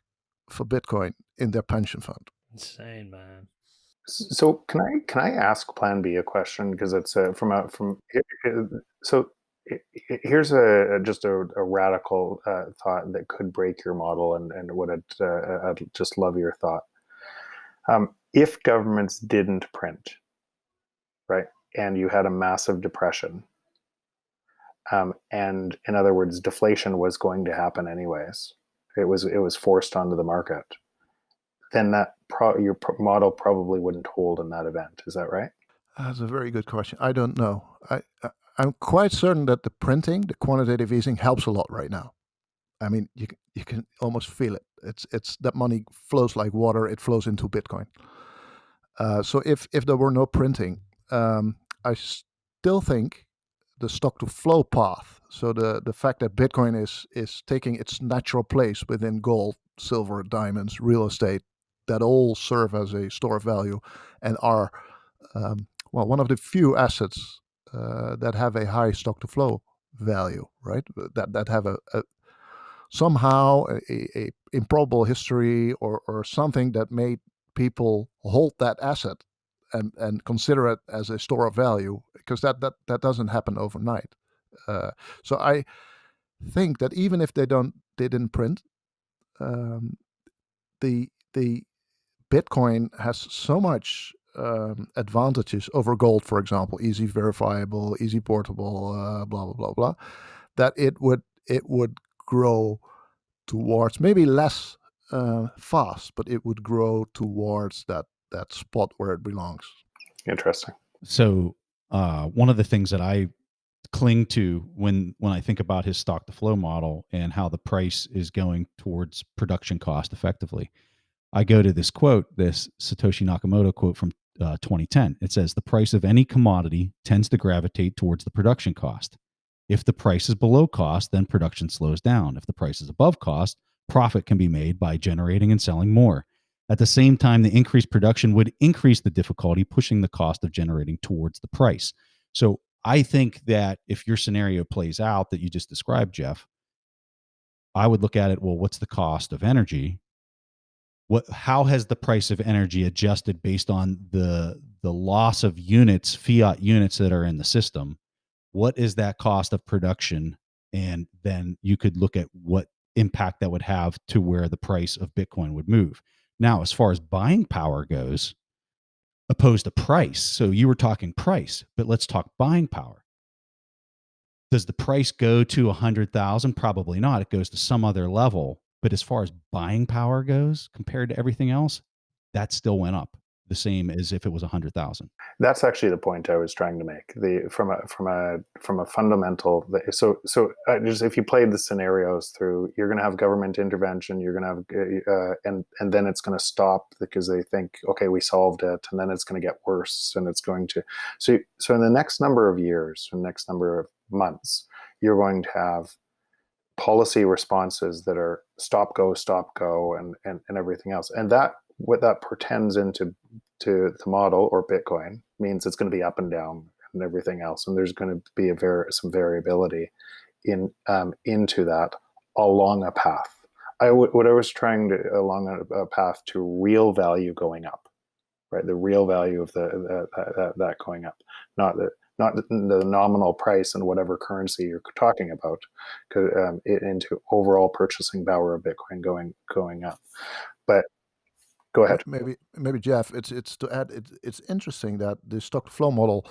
for Bitcoin in their pension fund. Insane, man. So can I ask PlanB a question, because it's here's just a radical thought that could break your model, and I'd just love your thought. If governments didn't print, right, and you had a massive depression, and in other words, deflation was going to happen anyways. It was forced onto the market. Then your model probably wouldn't hold in that event. Is that right? That's a very good question. I don't know. I'm quite certain that the printing, the quantitative easing, helps a lot right now. I mean, you can almost feel it. It's that money flows like water. It flows into Bitcoin. So if there were no printing, I still think the stock to flow path. So the fact that Bitcoin is taking its natural place within gold, silver, diamonds, real estate, that all serve as a store of value, and are one of the few assets that have a high stock to flow value, right? That have a somehow a improbable history or something that made people hold that asset and consider it as a store of value, because that doesn't happen overnight. So I think that even if they didn't print, the Bitcoin has so much advantages over gold, for example, easy verifiable, easy portable, blah blah blah blah, that it would grow towards, maybe less fast, but it would grow towards that spot where it belongs. Interesting. So one of the things that I cling to when I think about his stock to flow model and how the price is going towards production cost effectively, I go to this quote, this Satoshi Nakamoto quote from 2010. It says, "The price of any commodity tends to gravitate towards the production cost. If the price is below cost, then production slows down. If the price is above cost, profit can be made by generating and selling more. At the same time, the increased production would increase the difficulty, pushing the cost of generating towards the price." So I think that if your scenario plays out that you just described, Jeff, I would look at it, well, what's the cost of energy? How has the price of energy adjusted based on the loss of units, fiat units that are in the system? What is that cost of production? And then you could look at what impact that would have to where the price of Bitcoin would move. Now, as far as buying power goes, opposed to price. So you were talking price, but let's talk buying power. Does the price go to 100,000? Probably not. It goes to some other level. But as far as buying power goes, compared to everything else, that still went up the same as if it was 100,000. That's actually the point I was trying to make. From a fundamental. So just if you played the scenarios through, you're going to have government intervention. You're going to have and then it's going to stop because they think, okay, we solved it, and then it's going to get worse, and it's going to. So in the next number of years, the next number of months, you're going to have policy responses that are stop go, and everything else, and that what that portends into the model or Bitcoin means it's going to be up and down and everything else, and there's going to be some variability into that along a path. What I was trying to along a path to real value going up, right? The real value of that going up, not the nominal price and whatever currency you're talking about, into overall purchasing power of Bitcoin going up. But go ahead. Maybe Jeff, it's to add. It's interesting that the stock to flow model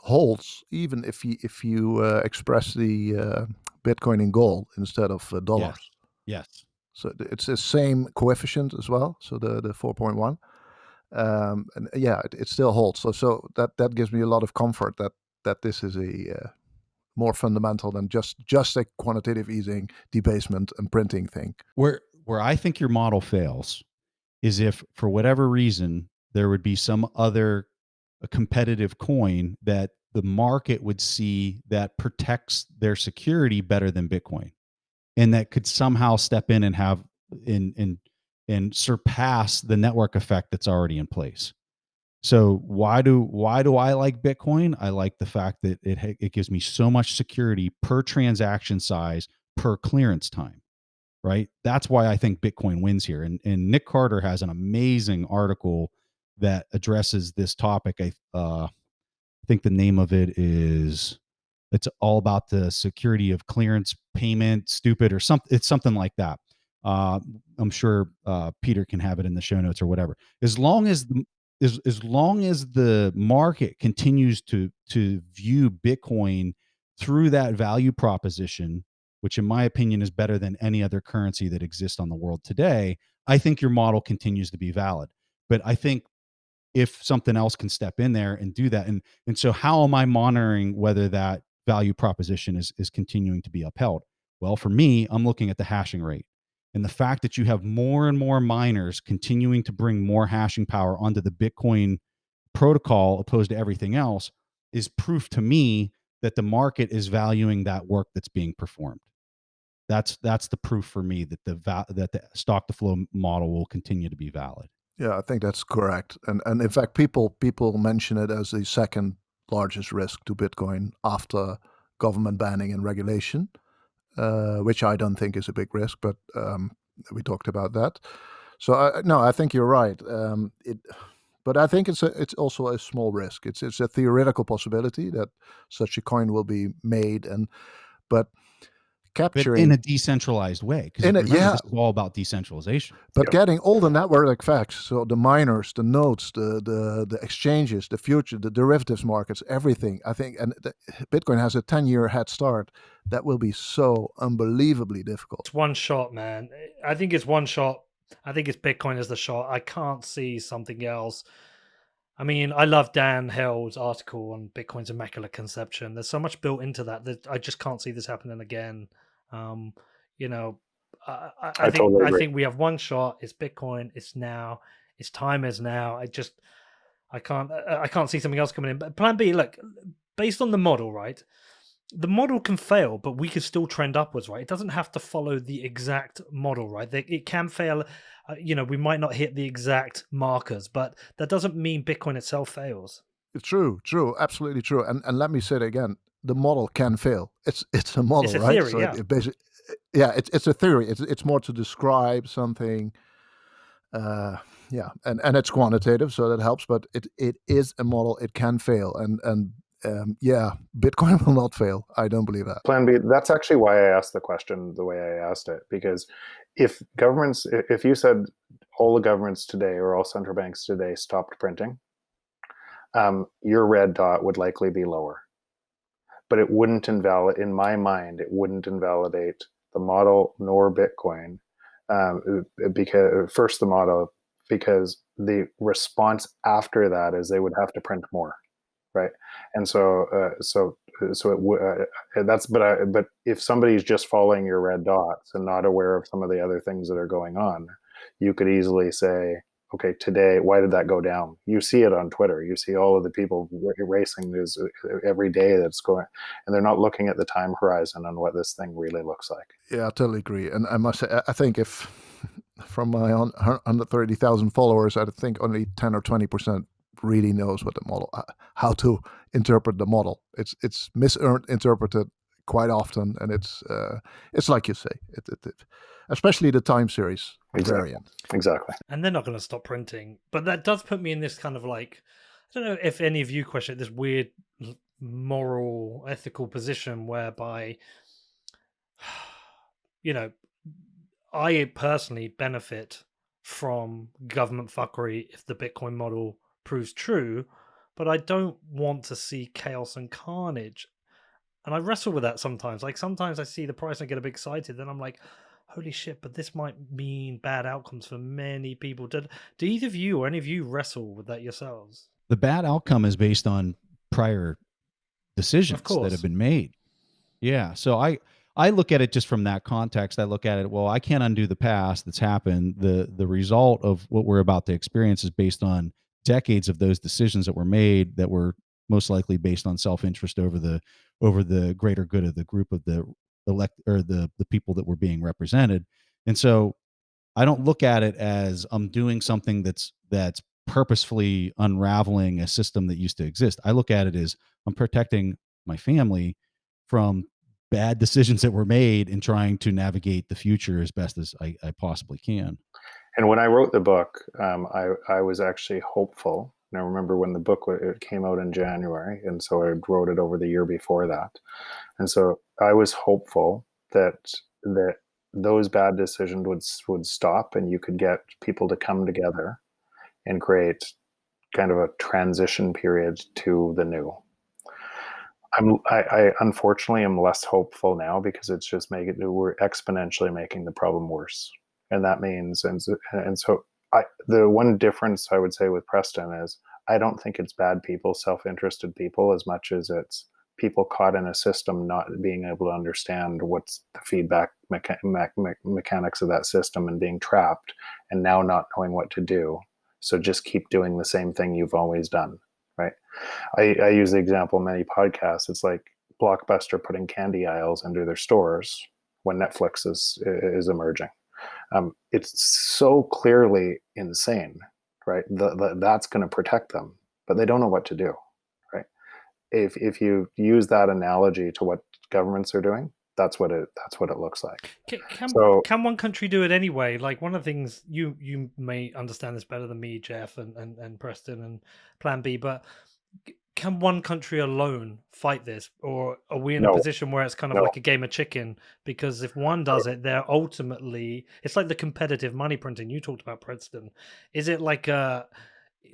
holds even if you express the Bitcoin in gold instead of dollars. Yes. So it's the same coefficient as well. So the 4.1. And yeah, it still holds. So that gives me a lot of comfort that this is a more fundamental than just a quantitative easing, debasement, and printing thing. Where I think your model fails is if, for whatever reason, there would be some other competitive coin that the market would see that protects their security better than Bitcoin, and that could somehow step in and have and surpass the network effect that's already in place. So why do I like Bitcoin? I like the fact that it gives me so much security per transaction size, per clearance time, right? That's why I think Bitcoin wins here. And Nick Carter has an amazing article that addresses this topic. I think the name of it is, it's all about the security of clearance payment, stupid, or something. It's something like that. I'm sure Peter can have it in the show notes or whatever. As long as as long as the market continues to view Bitcoin through that value proposition, which in my opinion is better than any other currency that exists on the world today, I think your model continues to be valid. But I think if something else can step in there and do that, and so how am I monitoring whether that value proposition is continuing to be upheld? Well, for me, I'm looking at the hashing rate. And the fact that you have more and more miners continuing to bring more hashing power onto the Bitcoin protocol opposed to everything else is proof to me that the market is valuing that work that's being performed. That's the proof for me that the stock to flow model will continue to be valid. Yeah, I think that's correct. And in fact, people mention it as the second largest risk to Bitcoin after government banning and regulation, which I don't think is a big risk, but we talked about that. So no, I think you're right. But I think it's also a small risk. It's a theoretical possibility that such a coin will be made, but capturing in a decentralized way, because remember, this is all about decentralization. But getting all the network effects, so the miners, the nodes, the exchanges, the future, the derivatives markets, everything, I think, and Bitcoin has a 10-year head start. That will be so unbelievably difficult. It's one shot, man. I think it's one shot. I think it's Bitcoin as the shot. I can't see something else. I mean, I love Dan Hell's article on Bitcoin's Immaculate Conception. There's so much built into that I just can't see this happening again. You know, I think we have one shot. It's Bitcoin. It's now. Its time is now. I can't see something else coming in. But Plan B, look, based on the model, right? The model can fail, but we could still trend upwards, right? It doesn't have to follow the exact model, right? It can fail. We might not hit the exact markers, but that doesn't mean Bitcoin itself fails. True, absolutely true. And let me say it again: the model can fail. It's a model, it's a right? Theory, so yeah. It basically, it's a theory. It's more to describe something. And it's quantitative, so that helps. But it is a model. It can fail, and Bitcoin will not fail. I don't believe that. Plan B. That's actually why I asked the question the way I asked it, because if you said all the governments today or all central banks today stopped printing, your red dot would likely be lower. But it wouldn't in my mind, it wouldn't invalidate the model nor Bitcoin. Because the model, because the response after that is they would have to print more, right? And so it would. But if somebody's just following your red dots and not aware of some of the other things that are going on, you could easily say, okay, today, why did that go down? You see it on Twitter. You see all of the people erasing news every day that's going, and they're not looking at the time horizon on what this thing really looks like. Yeah, I totally agree. And I must say, I think if from my 130,000 followers, I think only 10 or 20% really knows what the model, how to interpret the model. It's misinterpreted quite often, and it's like you say, especially the time series variant. Exactly. And they're not going to stop printing, but that does put me in this kind of like, I don't know if any of you question this weird moral, ethical position whereby, I personally benefit from government fuckery if the Bitcoin model proves true, but I don't want to see chaos and carnage. And I wrestle with that sometimes. Like sometimes I see the price and I get a bit excited, then I'm like, holy shit, but this might mean bad outcomes for many people. Do either of you or any of you wrestle with that yourselves? The bad outcome is based on prior decisions that have been made. Yeah. So I look at it just from that context. I look at it, well, I can't undo the past that's happened. The result of what we're about to experience is based on decades of those decisions that were made that were most likely based on self-interest over the greater good of the group of the the people that were being represented. And so I don't look at it as I'm doing something that's purposefully unraveling a system that used to exist. I look at it as I'm protecting my family from bad decisions that were made and trying to navigate the future as best as I possibly can. And when I wrote the book, I was actually hopeful. And I remember when the book it came out in January, and so I wrote it over the year before that. And so I was hopeful that those bad decisions would stop, and you could get people to come together and create kind of a transition period to the new. I unfortunately am less hopeful now because it's just we're exponentially making the problem worse, and that means and so the one difference I would say with Preston is I don't think it's bad people, self-interested people, as much as it's people caught in a system not being able to understand what's the feedback mechanics of that system and being trapped and now not knowing what to do. So just keep doing the same thing you've always done, right? I use the example in many podcasts. It's like Blockbuster putting candy aisles under their stores when Netflix is emerging. It's so clearly insane, right? That's going to protect them, but they don't know what to do, right? If you use that analogy to what governments are doing, that's what it looks like. Can one country do it anyway? Like, one of the things you may understand this better than me, Jeff, and Preston and PlanB, but can one country alone fight this, or are we in a position where it's kind of like a game of chicken? Because if one does it, they're ultimately, it's like the competitive money printing you talked about, Preston. Is it like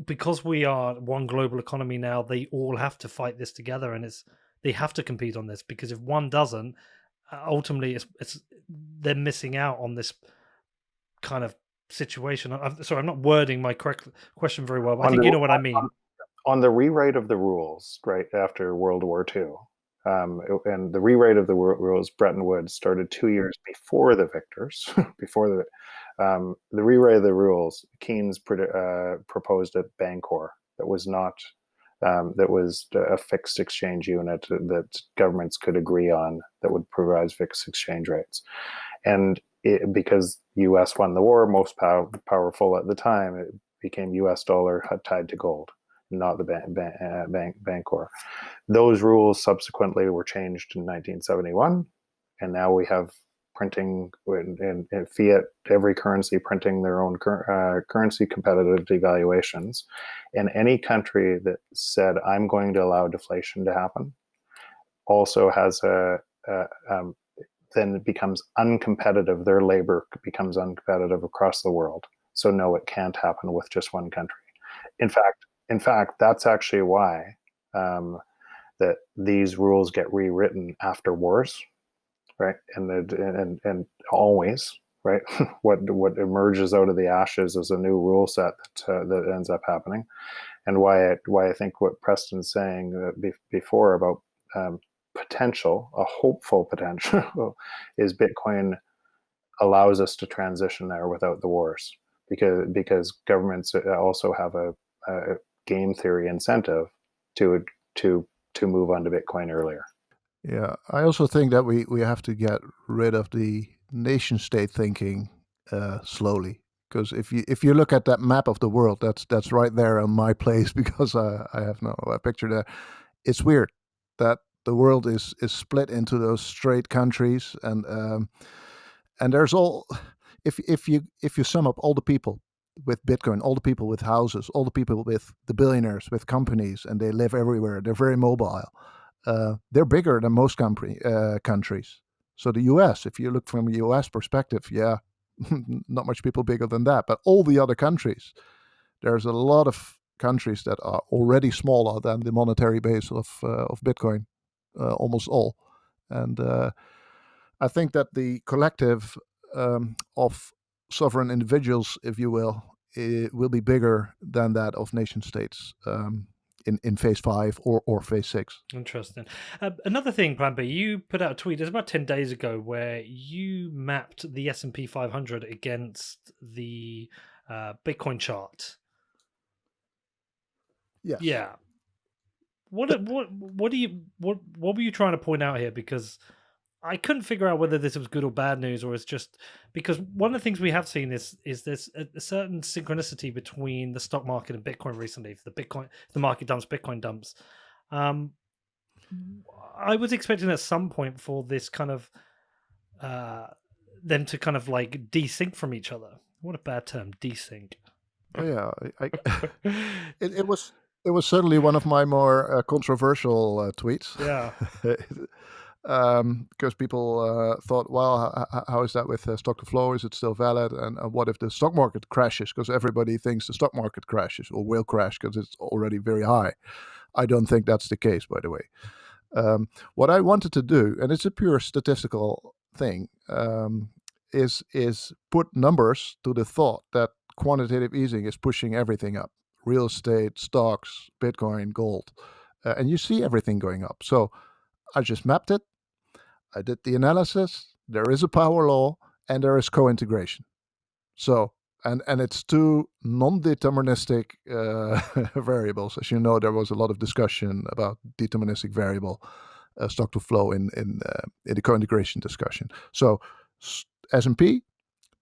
because we are one global economy now, they all have to fight this together, and they have to compete on this, because if one doesn't, ultimately it's they're missing out on this kind of situation. Sorry, I'm not wording my correct question very well, but I think you know what I mean. On the rewrite of the rules, right after World War II, and the rewrite of the rules, Bretton Woods started 2 years before the victors, before the rewrite of the rules. Keynes proposed at Bancor that was not that was a fixed exchange unit that governments could agree on that would provide fixed exchange rates, and because U.S. won the war, most powerful at the time, it became U.S. dollar tied to gold, not the Bancor. Those rules subsequently were changed in 1971, and now we have printing in fiat, every currency printing their own currency competitive devaluations. And any country that said, I'm going to allow deflation to happen, also has then it becomes uncompetitive. Their labor becomes uncompetitive across the world. So no, it can't happen with just one country. In fact, that's actually why that these rules get rewritten after wars, right? And always, right? what emerges out of the ashes is a new rule set that ends up happening, and why I think what Preston's saying before about potential, a hopeful potential, is Bitcoin allows us to transition there without the wars, because governments also have a game theory incentive to move on to Bitcoin earlier. Yeah, I also think that we have to get rid of the nation state thinking slowly, because if you look at that map of the world, that's right there on my place, because I have no picture there. It's weird that the world is split into those straight countries, and there's all, if you sum up all the people with Bitcoin, all the people with houses, all the people with the billionaires with companies, and they live everywhere, they're very mobile. They're bigger than most countries. So the U.S., if you look from a U.S. perspective, yeah, not much people bigger than that. But all the other countries, there's a lot of countries that are already smaller than the monetary base of Bitcoin, almost all. And I think that the collective of sovereign individuals, if you will be bigger than that of nation states. In phase 5 or phase 6. Interesting. Another thing, PlanB, you put out a tweet, it was about 10 days ago, where you mapped the S&P 500 against the Bitcoin chart. Yes. Yeah. What were you trying to point out here? Because I couldn't figure out whether this was good or bad news, or it's just because one of the things we have seen is there's a certain synchronicity between the stock market and Bitcoin recently. If the market dumps, Bitcoin dumps. I was expecting at some point for this kind of them to kind of like desync from each other. What a bad term, desync. Oh yeah, it was certainly one of my more controversial tweets. Yeah. because people thought, well, how is that with stock to flow? Is it still valid? And what if the stock market crashes? Because everybody thinks the stock market crashes or will crash because it's already very high. I don't think that's the case, by the way. What I wanted to do, and it's a pure statistical thing, is put numbers to the thought that quantitative easing is pushing everything up: real estate, stocks, Bitcoin, gold, and you see everything going up. So I just mapped it. I did the analysis. There is a power law, and there is co-integration. So, and it's two non-deterministic variables. As you know, there was a lot of discussion about deterministic variable stock to flow in the co-integration discussion. So, S&P,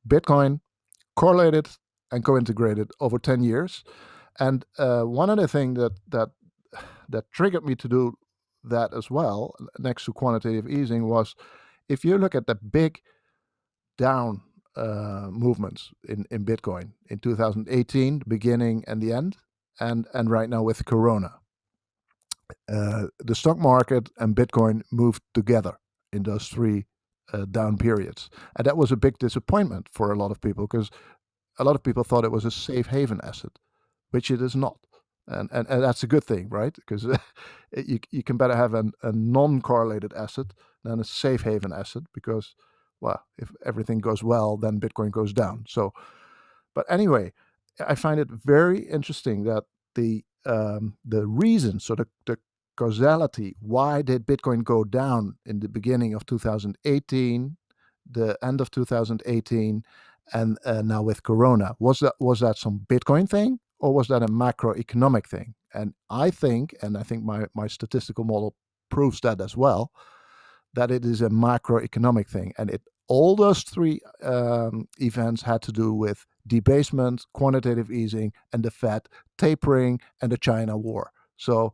Bitcoin, correlated and co-integrated over 10 years. And one other thing that triggered me to do that as well, next to quantitative easing, was if you look at the big down movements in Bitcoin in 2018, the beginning and the end, and right now with Corona, the stock market and Bitcoin moved together in those three down periods, and that was a big disappointment for a lot of people, because a lot of people thought it was a safe haven asset, which it is not. And that's a good thing, right? Because you can better have a non-correlated asset than a safe haven asset, because, well, if everything goes well, then Bitcoin goes down. So, but anyway, I find it very interesting that the reason, so the causality, why did Bitcoin go down in the beginning of 2018, the end of 2018, and now with Corona, was that some Bitcoin thing, or was that a macroeconomic thing? And I think my statistical model proves that as well, that it is a macroeconomic thing. And all those three events had to do with debasement, quantitative easing, and the Fed tapering, and the China war. So,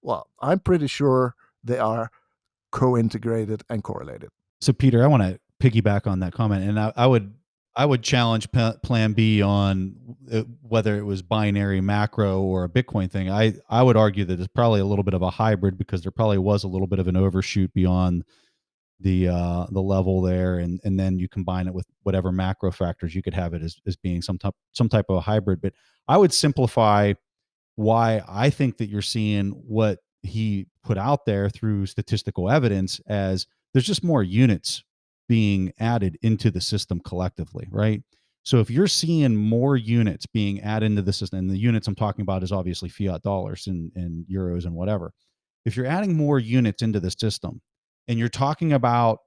well, I'm pretty sure they are co-integrated and correlated. So, Peter, I want to piggyback on that comment, and I would challenge Plan B on whether it was binary macro or a Bitcoin thing. I would argue that it's probably a little bit of a hybrid, because there probably was a little bit of an overshoot beyond the level there, and then you combine it with whatever macro factors, you could have it as being some type of a hybrid. But I would simplify why I think that you're seeing what he put out there through statistical evidence as there's just more units being added into the system collectively, right? So if you're seeing more units being added into the system, and the units I'm talking about is obviously fiat dollars and euros and whatever. If you're adding more units into the system, and you're talking about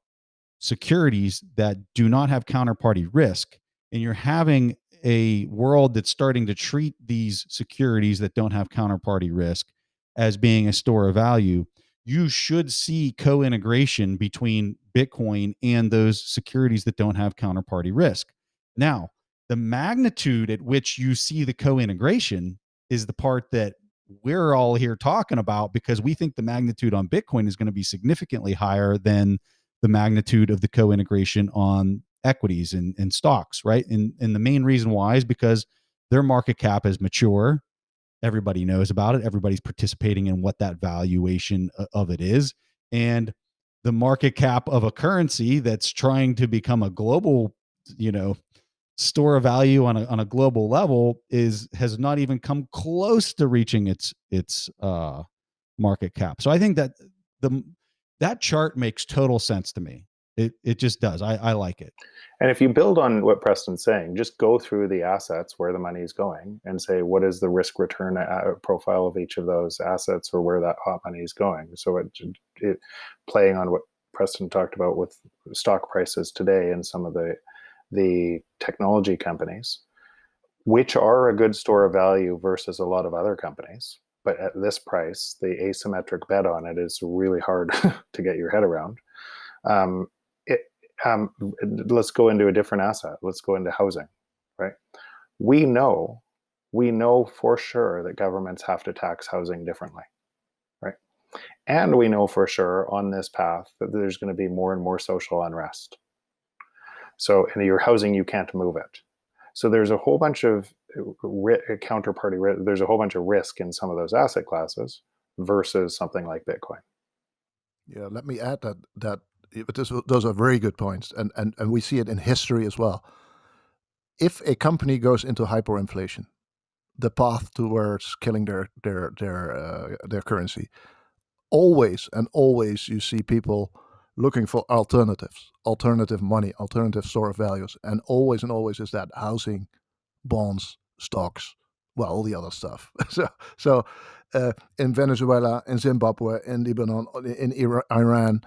securities that do not have counterparty risk, and you're having a world that's starting to treat these securities that don't have counterparty risk as being a store of value, you should see co-integration between Bitcoin and those securities that don't have counterparty risk. Now, the magnitude at which you see the co-integration is the part that we're all here talking about, because we think the magnitude on Bitcoin is going to be significantly higher than the magnitude of the co-integration on equities and stocks, right? And the main reason why is because their market cap is mature. Everybody knows about it. Everybody's participating in what that valuation of it is. And the market cap of a currency that's trying to become a global, store of value on a global level has not even come close to reaching its market cap. So I think that that chart makes total sense to me. It just does. I like it. And if you build on what Preston's saying, just go through the assets where the money is going and say, what is the risk return profile of each of those assets, or where that hot money is going? So it playing on what Preston talked about with stock prices today and some of the technology companies, which are a good store of value versus a lot of other companies. But at this price, the asymmetric bet on it is really hard to get your head around. Let's go into a different asset. Let's go into housing, right? We know for sure that governments have to tax housing differently, right? And we know for sure on this path that there's going to be more and more social unrest. So in your housing, you can't move it. So there's a whole bunch of counterparty risk. There's a whole bunch of risk in some of those asset classes versus something like Bitcoin. Yeah, let me add that those are very good points, and we see it in history as well. If a company goes into hyperinflation, the path towards killing their currency, always and always you see people looking for alternatives, alternative money, alternative store of values, and always is that housing, bonds, stocks, well, all the other stuff. So in Venezuela, in Zimbabwe, in Lebanon, in Iran,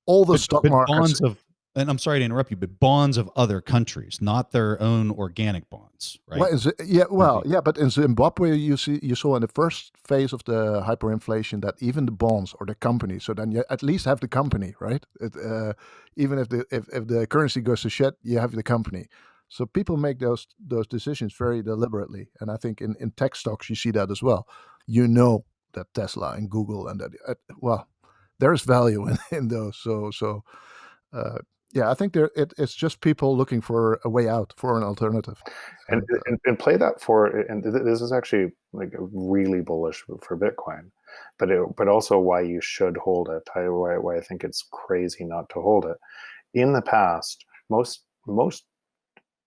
all the stock But markets. bonds of, and I'm sorry to interrupt you, but bonds of other countries, not their own organic bonds, right? But in Zimbabwe, you saw in the first phase of the hyperinflation that even the bonds or the company. So then you at least have the company, right? Even if the currency goes to shit, you have the company. So people make those decisions very deliberately, and I think in tech stocks you see that as well. You know that Tesla and Google and that there's value in those. So. I think it's just people looking for a way out, for an alternative, and play that for. And this is actually like really bullish for Bitcoin, but also why you should hold it. Why I think it's crazy not to hold it. In the past, most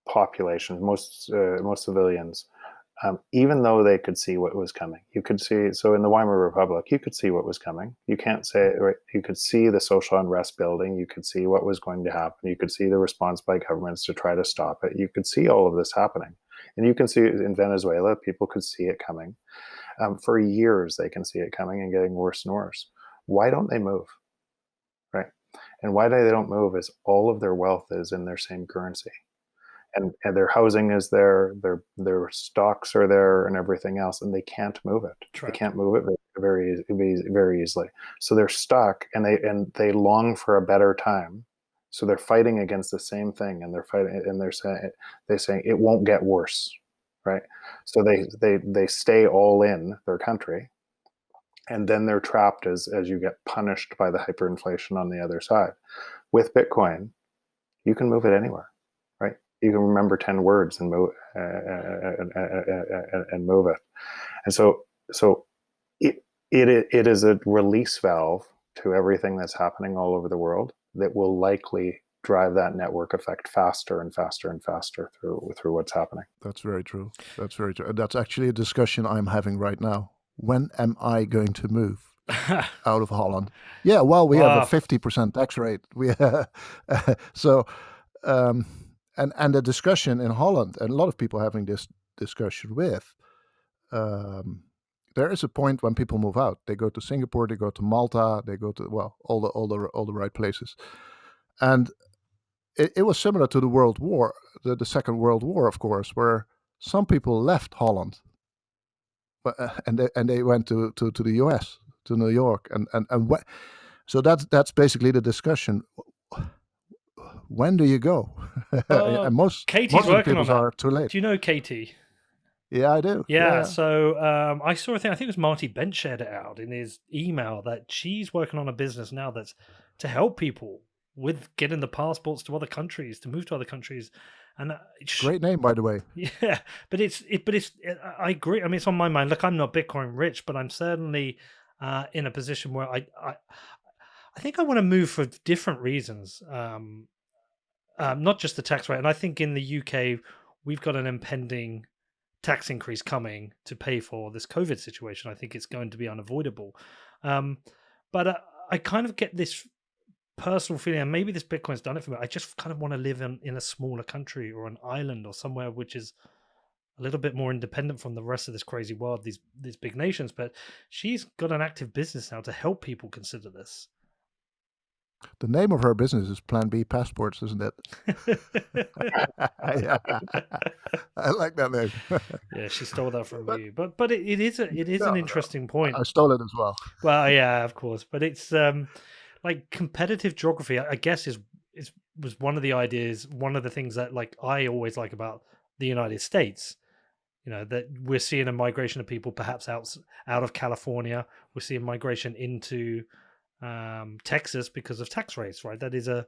populations, most civilians, even though they could see what was coming, you could see. So in the Weimar Republic, you could see what was coming. You can't say, right? You could see the social unrest building. You could see what was going to happen. You could see the response by governments to try to stop it. You could see all of this happening. And you can see in Venezuela, people could see it coming. For years, they can see it coming and getting worse and worse. Why don't they move? Right? And why they don't move is all of their wealth is in their same currency. And their housing is there, their stocks are there, and everything else, and they can't move it. They can't move it very easily. So they're stuck, and they long for a better time. So they're fighting against the same thing, and they're saying it won't get worse, right? So they stay all in their country, and then they're trapped as you get punished by the hyperinflation on the other side. With Bitcoin, you can move it anywhere. You can remember 10 words and move move it. And so it is a release valve to everything that's happening all over the world that will likely drive that network effect faster and faster and faster through what's happening. That's very true. That's very true. That's actually a discussion I'm having right now. When am I going to move out of Holland? Yeah, well, we have a 50% tax rate. And the discussion in Holland, and a lot of people having this discussion with, there is a point when people move out. They go to Singapore, they go to Malta, they go to all the right places, and it was similar to the World War, the Second World War, of course, where some people left Holland, and they went to the US, to New York, so that's basically the discussion. When do you go? And most working on that. are too late. Do you know Katie? Yeah, I do. Yeah. So I saw a thing. I think it was Marty Bench shared it out in his email that she's working on a business now that's to help people with getting the passports to other countries, to move to other countries. And great name, by the way. Yeah, but I agree. I mean, it's on my mind. Look, I'm not Bitcoin rich, but I'm certainly in a position where I think I want to move for different reasons. Not just the tax rate. And I think in the UK, we've got an impending tax increase coming to pay for this COVID situation. I think it's going to be unavoidable. But I kind of get this personal feeling, and maybe this Bitcoin's done it for me. I just kind of want to live in a smaller country or an island or somewhere which is a little bit more independent from the rest of this crazy world, these big nations. But she's got an active business now to help people consider this. The name of her business is PlanB Passports, isn't it? Yeah. I like that name. Yeah, she stole that from you, but it is an interesting point. I stole it as well. Well, yeah, of course, but it's like competitive geography. I guess was one of the ideas, one of the things that like I always like about the United States. You know, that we're seeing a migration of people perhaps out of California. We're seeing migration into Texas because of tax rates, right? That is a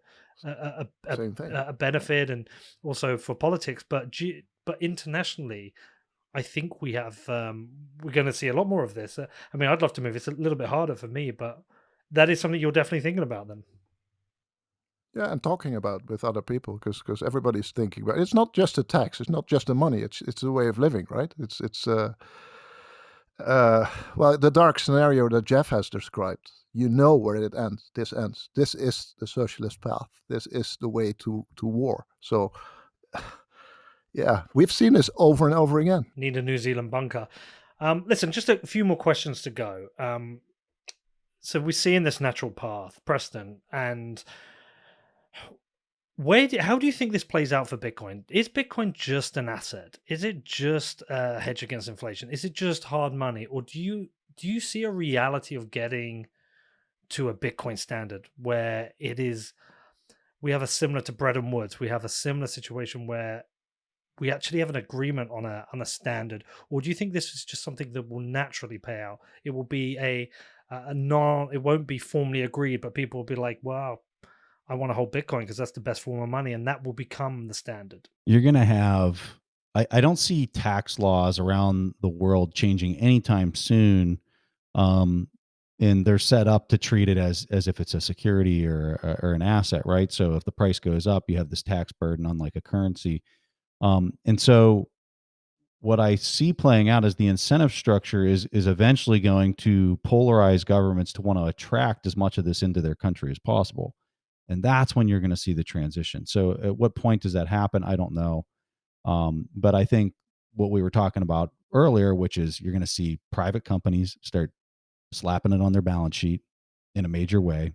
benefit, and also for politics. But internationally, I think we have we're going to see a lot more of this. I mean, I'd love to move. It's a little bit harder for me, but that is something you're definitely thinking about then. Yeah, and talking about with other people, because everybody's thinking about it's not just a tax, it's not just the money, it's a way of living, right? Well, the dark scenario that Jeff has described, you know where it ends. This ends. This is the socialist path. This is the way to war. So, yeah, we've seen this over and over again. Need a New Zealand bunker. Listen, just a few more questions to go. So we're seeing this natural path, Preston, and how do you think this plays out for Bitcoin? Is Bitcoin just an asset? Is it just a hedge against inflation? Is it just hard money, or do you see a reality of getting to a Bitcoin standard where it is? We have a similar to Bretton Woods. We have a similar situation where we actually have an agreement on a standard, or do you think this is just something that will naturally pay out? It will be a non. It won't be formally agreed, but people will be like, "Wow, I want to hold Bitcoin because that's the best form of money," and that will become the standard. You're going to have, I don't see tax laws around the world changing anytime soon. And they're set up to treat it as if it's a security or an asset, right? So if the price goes up, you have this tax burden, unlike a currency. And so what I see playing out is the incentive structure is eventually going to polarize governments to want to attract as much of this into their country as possible. And that's when you're going to see the transition. So at what point does that happen? I don't know. But I think what we were talking about earlier, which is you're going to see private companies start slapping it on their balance sheet in a major way.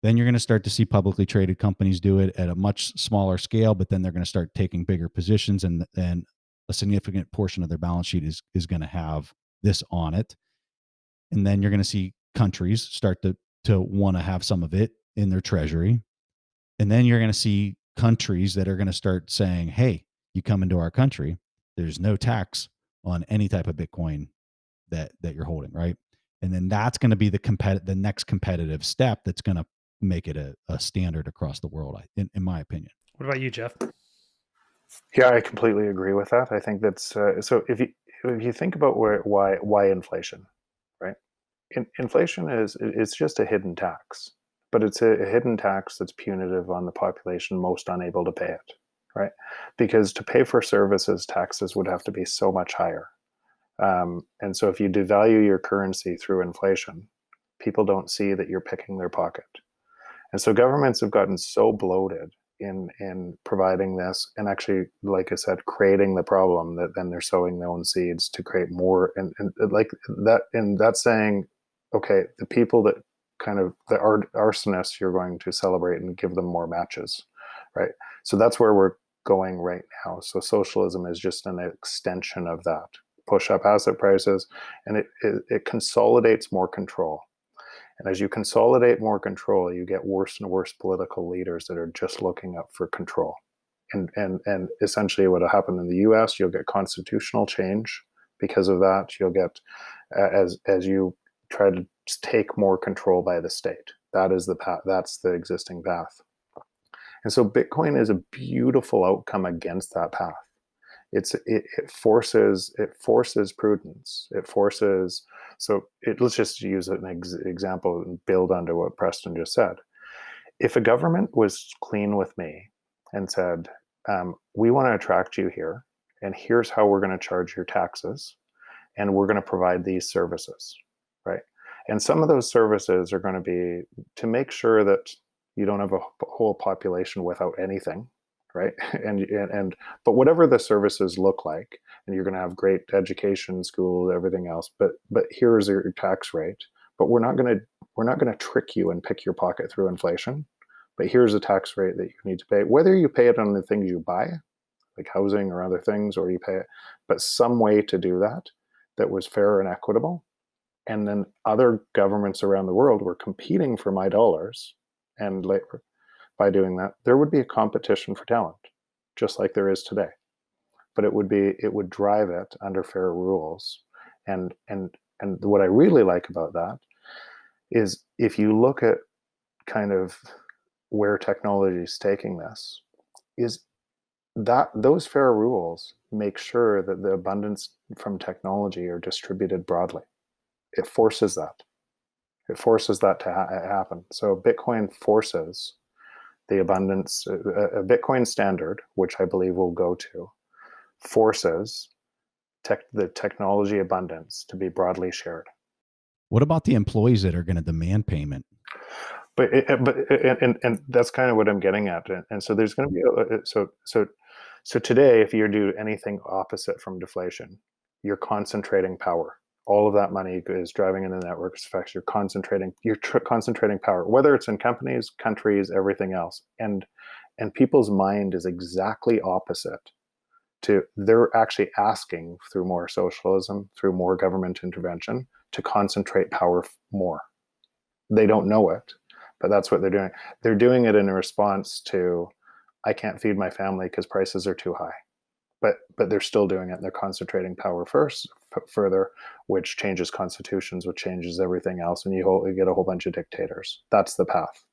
Then you're going to start to see publicly traded companies do it at a much smaller scale, but then they're going to start taking bigger positions, and a significant portion of their balance sheet is going to have this on it. And then you're going to see countries start to want to have some of it in their treasury. And then you're going to see countries that are going to start saying, hey, you come into our country, there's no tax on any type of Bitcoin that you're holding, right? And then that's going to be the next competitive step that's going to make it a standard across the world, in my opinion. What about you, Jeff? Yeah, I completely agree with that. I think that's so. If you think about why inflation, right? Inflation is just a hidden tax, but it's a hidden tax that's punitive on the population most unable to pay it, right? Because to pay for services, taxes would have to be so much higher. And so if you devalue your currency through inflation, people don't see that you're picking their pocket. And so governments have gotten so bloated in providing this, and actually, like I said, creating the problem, that then they're sowing their own seeds to create more, and like that. And that's saying, okay, the people that kind of the arsonists, you're going to celebrate and give them more matches, right? So that's where we're going right now. So socialism is just an extension of that. Push up asset prices, and it consolidates more control. And as you consolidate more control, you get worse and worse political leaders that are just looking up for control. And essentially what will happen in the US, you'll get constitutional change because of that. You'll get, as you try to take more control by the state. That is the path. That's the existing path. And so Bitcoin is a beautiful outcome against that path. It forces prudence. It forces. Let's just use an example and build onto what Preston just said. If a government was clean with me and said, we want to attract you here, and here's how we're going to charge your taxes, and we're going to provide these services, right? And some of those services are going to be to make sure that you don't have a whole population without anything, right? And but whatever the services look like, and you're going to have great education, school, everything else, but here's your tax rate. But we're not going to trick you and pick your pocket through inflation. But here's a tax rate that you need to pay, whether you pay it on the things you buy, like housing or other things, or you pay it, but some way to do that was fair and equitable. And then other governments around the world were competing for my dollars and labor. By doing that, there would be a competition for talent, just like there is today. But it would drive it under fair rules. And what I really like about that is, if you look at kind of where technology is taking this, is that those fair rules make sure that the abundance from technology are distributed broadly. It forces that. It forces that to happen. So Bitcoin forces the abundance, a Bitcoin standard, which I believe we'll go to, forces the technology abundance to be broadly shared. What about the employees that are going to demand payment? But that's kind of what I'm getting at. And so there's going to be so today, if you do anything opposite from deflation, you're concentrating power. All of that money is driving into the network effects. You're concentrating power, whether it's in companies, countries, everything else. And people's mind is exactly opposite to, they're actually asking through more socialism, through more government intervention, to concentrate power more. They don't know it, but that's what they're doing. They're doing it in a response to, I can't feed my family because prices are too high. But they're still doing it. They're concentrating power further, which changes constitutions, which changes everything else, and you get a whole bunch of dictators. That's the path.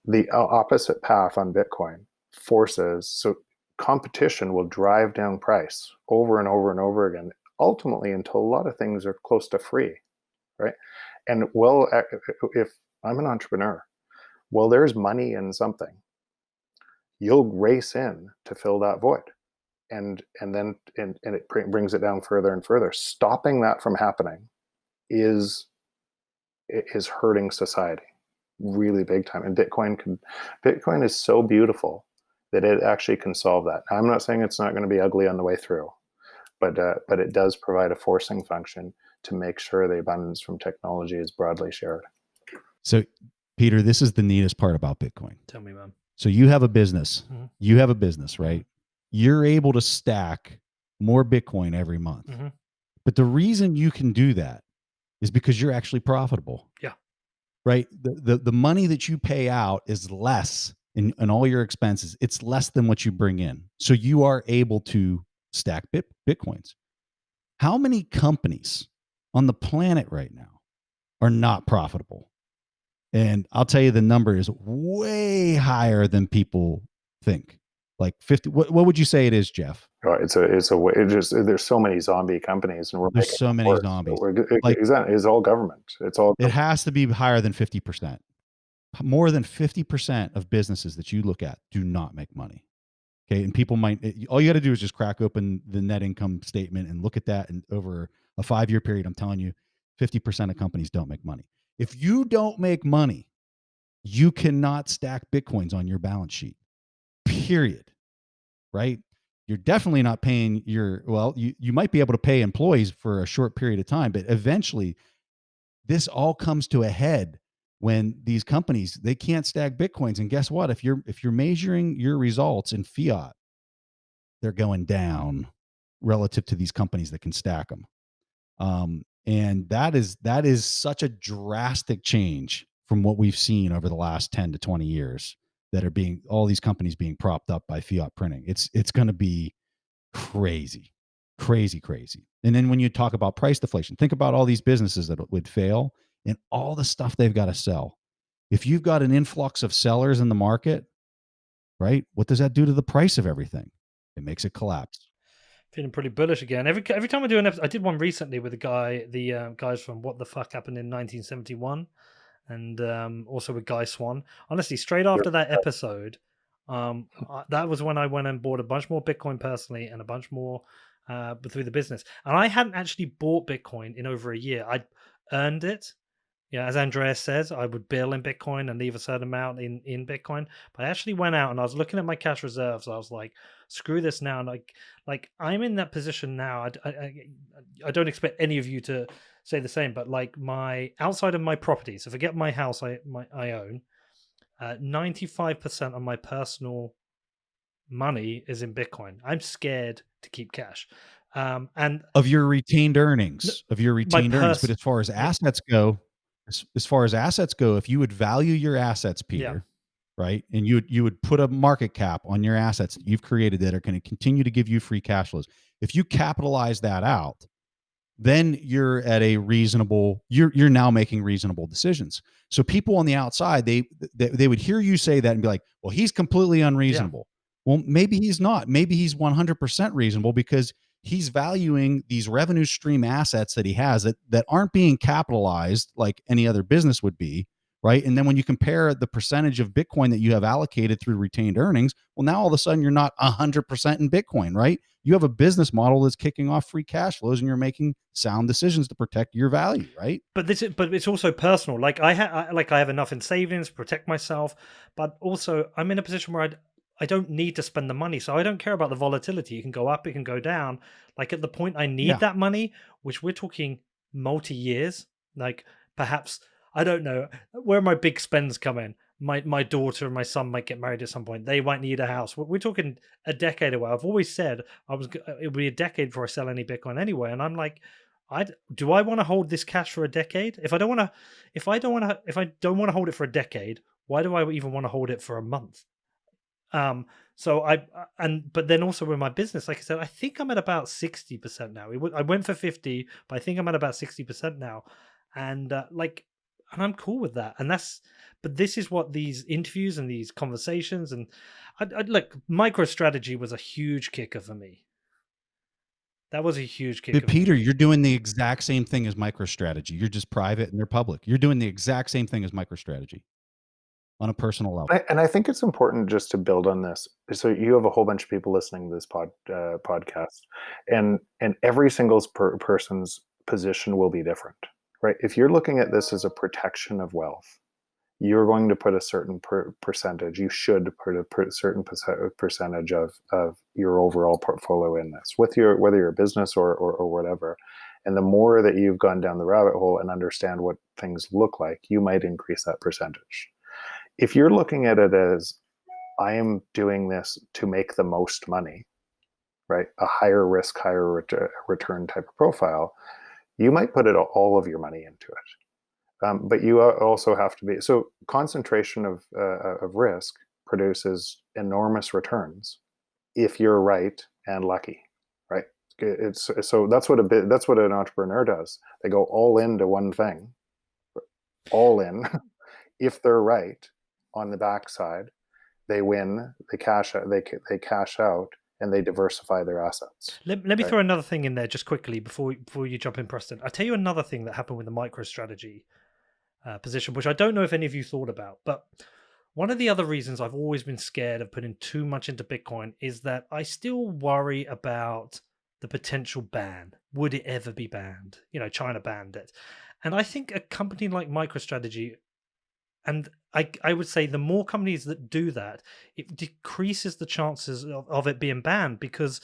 The opposite path on Bitcoin forces, so competition will drive down price over and over and over again, ultimately until a lot of things are close to free, right? And well, if I'm an entrepreneur, well, there's money in something, you'll race in to fill that void. And then it brings it down further and further. Stopping that from happening is hurting society really big time. And Bitcoin is so beautiful that it actually can solve that. Now, I'm not saying it's not going to be ugly on the way through, but it does provide a forcing function to make sure the abundance from technology is broadly shared. So, Peter, this is the neatest part about Bitcoin. Tell me, man. So you have a business. Mm-hmm. You have a business, right? You're able to stack more Bitcoin every month. Mm-hmm. But the reason you can do that is because you're actually profitable. Yeah. Right? The money that you pay out is less in all your expenses. It's less than what you bring in. So you are able to stack Bitcoins. How many companies on the planet right now are not profitable? And I'll tell you, the number is way higher than people think. Like 50. What would you say it is, Jeff? There's so many zombie companies, and there's so many zombies. Exactly, it's all government. It's all. It has to be higher than 50%. More than 50% of businesses that you look at do not make money. Okay, and people all you got to do is just crack open the net income statement and look at that, and over a 5-year period, I'm telling you, 50% of companies don't make money. If you don't make money, you cannot stack Bitcoins on your balance sheet, period. Right? You're definitely not paying you might be able to pay employees for a short period of time, but eventually this all comes to a head when these companies, they can't stack Bitcoins. And guess what? If you're measuring your results in fiat, they're going down relative to these companies that can stack them. And that is such a drastic change from what we've seen over the last 10 to 20 years that are all these companies being propped up by fiat printing. It's going to be crazy. And then when you talk about price deflation, think about all these businesses that would fail and all the stuff they've got to sell. If you've got an influx of sellers in the market, right? What does that do to the price of everything? It makes it collapse. Feeling pretty bullish again. Every time I do an episode, I did one recently with the guys from What the Fuck Happened in 1971, and also with Guy Swan. Honestly, straight after that episode, that was when I went and bought a bunch more Bitcoin personally and a bunch more through the business. And I hadn't actually bought Bitcoin in over a year. I'd earned it. Yeah, as Andreas says, I would bill in Bitcoin and leave a certain amount in Bitcoin. But I actually went out and I was looking at my cash reserves. I was like, screw this now. And like I'm in that position now. I don't expect any of you to say the same, but like outside of my property, so forget my house I own, 95% of my personal money is in Bitcoin. I'm scared to keep cash. And of your retained earnings, but as far as assets go, if you would value your assets, Peter, right, and you would put a market cap on your assets that you've created that are going to continue to give you free cash flows, if you capitalize that out, then you're at a reasonable, you're now making reasonable decisions. So people on the outside, they would hear you say that and be like, well, he's completely unreasonable. Well, maybe he's not. Maybe he's 100% reasonable because He's valuing these revenue stream assets that he has that aren't being capitalized like any other business would be, right? And then when you compare the percentage of Bitcoin that you have allocated through retained earnings, well, now all of a sudden you're not 100% in Bitcoin, right? You have a business model that's kicking off free cash flows, and you're making sound decisions to protect your value, right? But it's also personal. Like I have enough in savings to protect myself, but also I'm in a position where I don't need to spend the money, so I don't care about the volatility. It can go up, it can go down. Like at the point I need that money, which we're talking multi years, like perhaps I don't know where my big spends come in. My daughter and my son might get married at some point. They might need a house. We're talking a decade away. I've always said it would be a decade before I sell any Bitcoin anyway. And I'm like, do I want to hold this cash for a decade? If I don't want to hold it for a decade, why do I even want to hold it for a month? But then also with my business, like I said, I think I'm at about 60% now. I went for 50, but I think I'm at about 60% now, and I'm cool with that. But this is what these interviews and these conversations and like MicroStrategy was a huge kicker for me. That was a huge kicker. But Peter, you're doing the exact same thing as MicroStrategy. You're just private and they're public. You're doing the exact same thing as MicroStrategy on a personal level. And I think it's important just to build on this. So you have a whole bunch of people listening to this podcast, and every single person's position will be different, right? If you're looking at this as a protection of wealth, you're going to put a certain percentage. You should put a certain percentage of your overall portfolio in this, whether you're a business or whatever. And the more that you've gone down the rabbit hole and understand what things look like, you might increase that percentage. If you're looking at it as, I am doing this to make the most money, right? A higher risk, higher return type of profile, you might put all of your money into it. But you also have to be, so concentration of risk produces enormous returns if you're right and lucky, right? So that's what an entrepreneur does. They go all into one thing, all in. If they're right on the backside, they win, they cash out, and they diversify their assets. Let me throw another thing in there just quickly before you jump in, Preston. I'll tell you another thing that happened with the MicroStrategy position, which I don't know if any of you thought about, but one of the other reasons I've always been scared of putting too much into Bitcoin is that I still worry about the potential ban. Would it ever be banned? China banned it. And I think a company like MicroStrategy, and I would say the more companies that do that, it decreases the chances of it being banned, because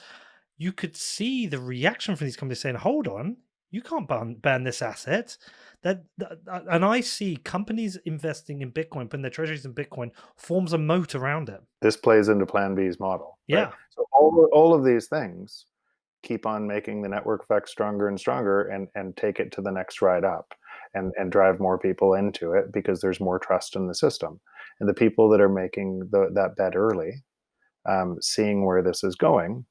you could see the reaction from these companies saying, hold on, you can't ban this asset. And I see companies investing in Bitcoin, putting their treasuries in Bitcoin, forms a moat around it. This plays into PlanB's model. Yeah. Right? So all of these things keep on making the network effect stronger and stronger, and take it to the next ride up, and drive more people into it because there's more trust in the system. And the people that are making that bet early, seeing where this is going,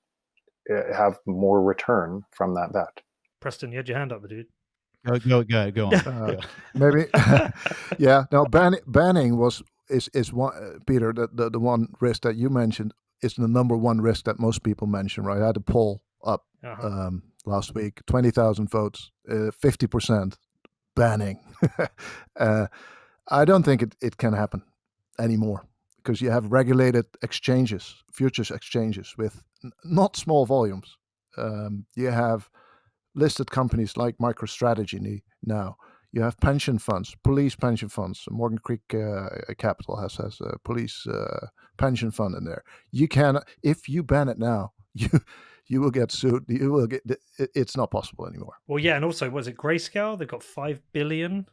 have more return from that bet. Preston, you had your hand up, dude. Go on. Maybe, yeah. No, banning is one, Peter. The one risk that you mentioned is the number one risk that most people mention. Right? I had a poll up last week, 20,000 votes, 50% banning. I don't think it can happen anymore, because you have regulated exchanges, futures exchanges with not small volumes. You have listed companies like MicroStrategy now. You have pension funds, police pension funds. Morgan Creek Capital has a police pension fund in there. You can, if you ban it now, you will get sued. You will get. It's not possible anymore. Well, yeah, and also, was it Grayscale? They've got 5 billion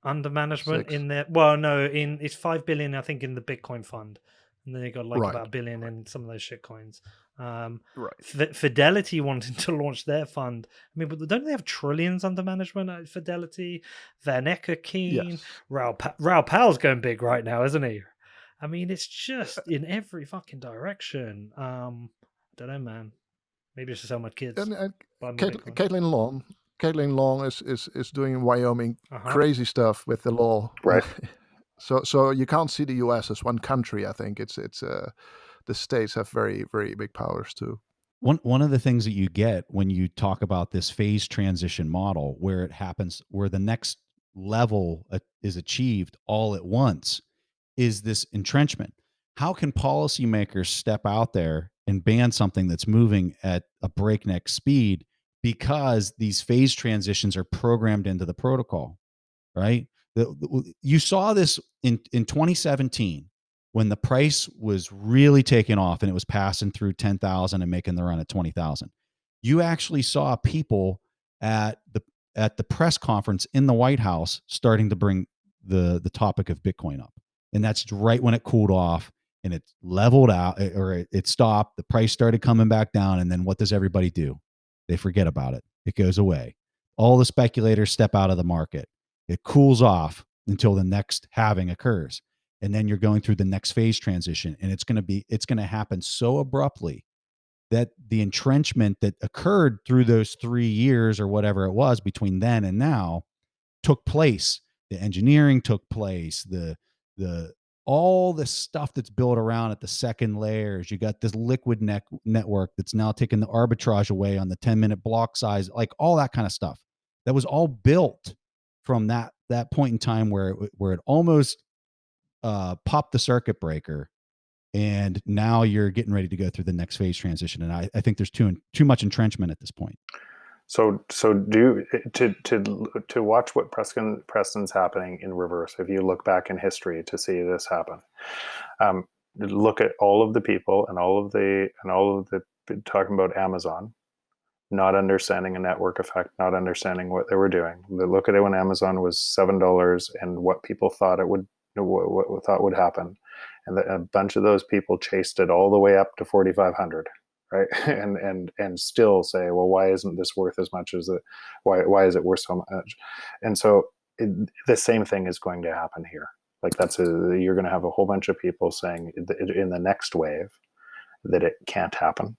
under management in there. Well, no, it's 5 billion, I think, in the Bitcoin fund, and then they got about $1 billion in some of those shit coins. Fidelity wanting to launch their fund. I mean, but don't they have trillions under management at Fidelity? Van Ecker keen. Yes. Raoul Pal's going big right now, isn't he? I mean, it's just in every fucking direction. I don't know, man. Maybe it's just how my kids. Caitlin Long is doing in Wyoming crazy stuff with the law. Right. So you can't see the U.S. as one country. I think it's the states have very, very big powers too. one of the things that you get when you talk about this phase transition model, where it happens, where the next level is achieved all at once, is this entrenchment. How can policymakers step out there and ban something that's moving at a breakneck speed because these phase transitions are programmed into the protocol, right? You saw this in 2017 when the price was really taking off and it was passing through 10,000 and making the run at 20,000. You actually saw people at the press conference in the White House starting to bring the topic of Bitcoin up. And that's right when it cooled off and it leveled out, or it stopped. The price started coming back down. And then what does everybody do? They forget about it. It goes away. All the speculators step out of the market. It cools off until the next halving occurs. And then you're going through the next phase transition. And it's going to happen so abruptly that the entrenchment that occurred through those 3 years or whatever it was between then and now took place. The engineering took place, the all the stuff that's built around at the second layers. You got this liquid network that's now taking the arbitrage away on the 10-minute block size, like all that kind of stuff. That was all built from that point in time where it almost popped the circuit breaker, and now you're getting ready to go through the next phase transition. And I think there's too much entrenchment at this point. So do to watch what Preston's happening in reverse. If you look back in history to see this happen, look at all of the people and all of the talking about Amazon, not understanding a network effect, not understanding what they were doing. Look at it when Amazon was $7 and what people thought it would happen, and a bunch of those people chased it all the way up to 4,500. Right, and still say, well, why isn't this worth as much as it? Why is it worth so much? And so the same thing is going to happen here. Like you're going to have a whole bunch of people saying in the next wave that it can't happen.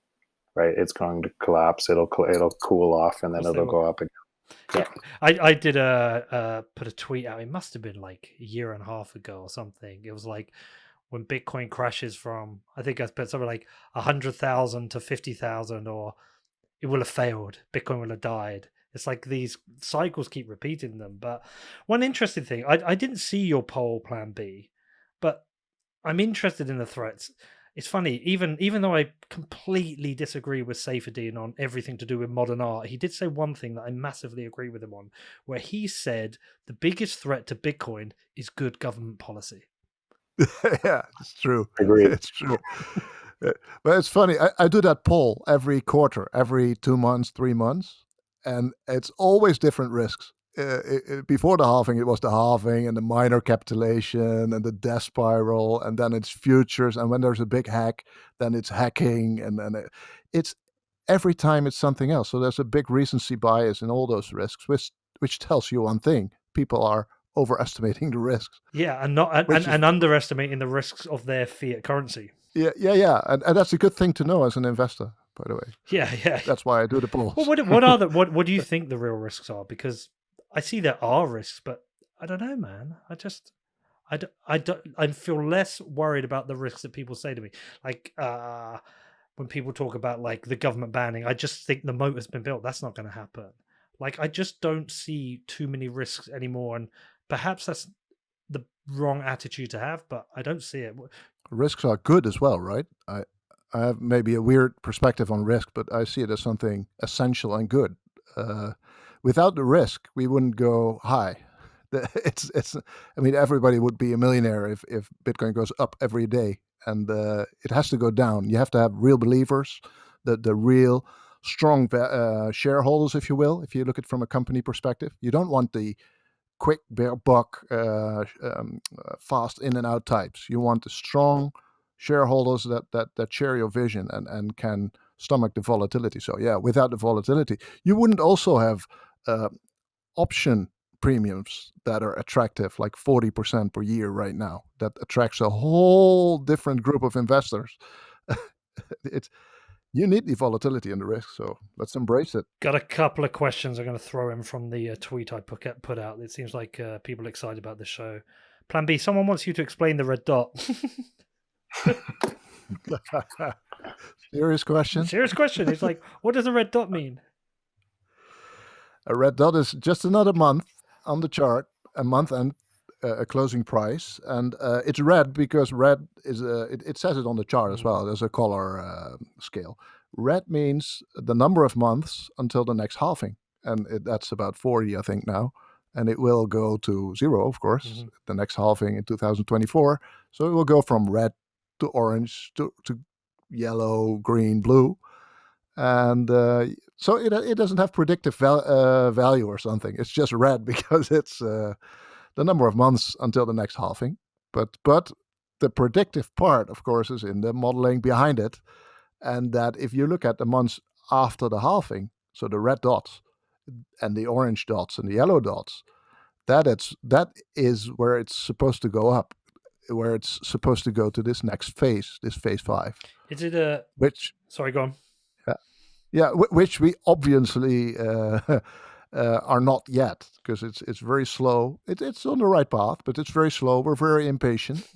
Right, it's going to collapse. It'll cool off, and then it'll go up again. Yeah, I did put a tweet out. It must have been like a year and a half ago or something. It was like, when Bitcoin crashes from, I think I put something like 100,000 to 50,000, or it will have failed. Bitcoin will have died. It's like these cycles keep repeating them. But one interesting thing, I didn't see your poll, PlanB, but I'm interested in the threats. It's funny, even though I completely disagree with Saifedean on everything to do with modern art, he did say one thing that I massively agree with him on, where he said the biggest threat to Bitcoin is good government policy. Yeah, it's true. Agreed. It's true. But it's funny. I do that poll every quarter, every 2 months, 3 months, and it's always different risks. Before the halving, it was the halving and the minor capitulation and the death spiral, and then it's futures. And when there's a big hack, then it's hacking, and it's every time it's something else. So there's a big recency bias in all those risks, which tells you one thing: people are overestimating the risks. Yeah, and underestimating the risks of their fiat currency. Yeah, and that's a good thing to know as an investor, by the way. Yeah. That's why I do the polls. Well, what do you think the real risks are? Because I see there are risks, but I don't know, man. I feel less worried about the risks that people say to me. Like when people talk about like the government banning, I just think the moat has been built. That's not going to happen. Like I just don't see too many risks anymore, and perhaps that's the wrong attitude to have, but I don't see it. Risks are good as well, right? I have maybe a weird perspective on risk, but I see it as something essential and good. Without the risk, we wouldn't go high. It's. I mean, everybody would be a millionaire if Bitcoin goes up every day, and it has to go down. You have to have real believers, the real strong shareholders, if you will. If you look at it from a company perspective, you don't want the quick buck, fast in and out types. You want the strong shareholders that share your vision and can stomach the volatility. So yeah, without the volatility, you wouldn't also have option premiums that are attractive, like 40% per year right now. That attracts a whole different group of investors. You need the volatility and the risk, so let's embrace it. Got a couple of questions I'm going to throw in from the tweet I put out. It seems like people are excited about the show. PlanB, someone wants you to explain the red dot. Serious question. Serious question. He's like, what does a red dot mean? A red dot is just another month on the chart, a month and a closing price, and it's red because red is it says it on the chart as well. There's a color scale. Red means the number of months until the next halving, and that's about 40, I think, now, and it will go to 0, of course, the next halving in 2024. So it will go from red to orange to yellow, green, blue, and so it doesn't have predictive value or something. It's just red because it's the number of months until the next halving. But the predictive part, of course, is in the modeling behind it, and that if you look at the months after the halving, so the red dots and the orange dots and the yellow dots, that is where it's supposed to go up, where it's supposed to go to this next phase, this phase 5. Is it which? Sorry, go on. Yeah, which we obviously are not yet, because it's very slow. It's on the right path, but it's very slow. We're very impatient,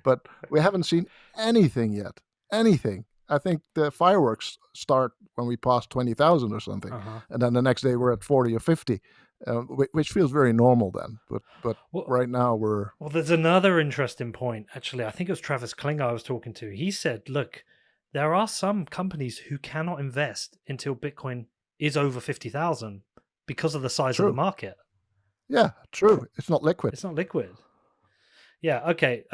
but we haven't seen anything yet. Anything. I think the fireworks start when we pass 20,000 or something, and then the next day we're at 40 or 50, which feels very normal then. But right now we're... Well, there's another interesting point, actually. I think it was Travis Klinger I was talking to. He said, look, there are some companies who cannot invest until Bitcoin is over 50,000 because of the size of the market. Yeah, true. It's not liquid. It's not liquid. Yeah, okay.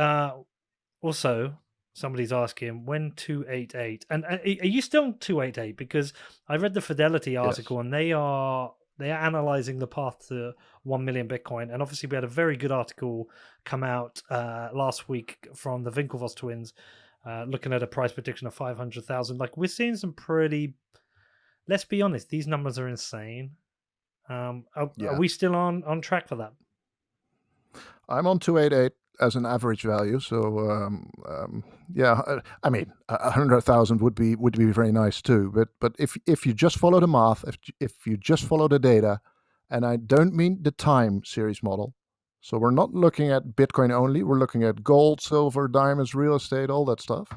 Also, somebody's asking, when 288? And are you still on 288? Because I read the Fidelity article, and they are analyzing the path to 1 million Bitcoin. And obviously, we had a very good article come out last week from the Winklevoss twins, looking at a price prediction of 500,000. Like, we're seeing some pretty... Let's be honest, these numbers are insane. Are we still on track for that? I'm on 288 as an average value. So I mean, 100,000 would be very nice too. But if you just follow the math, if you just follow the data, and I don't mean the time series model. So we're not looking at Bitcoin only. We're looking at gold, silver, diamonds, real estate, all that stuff.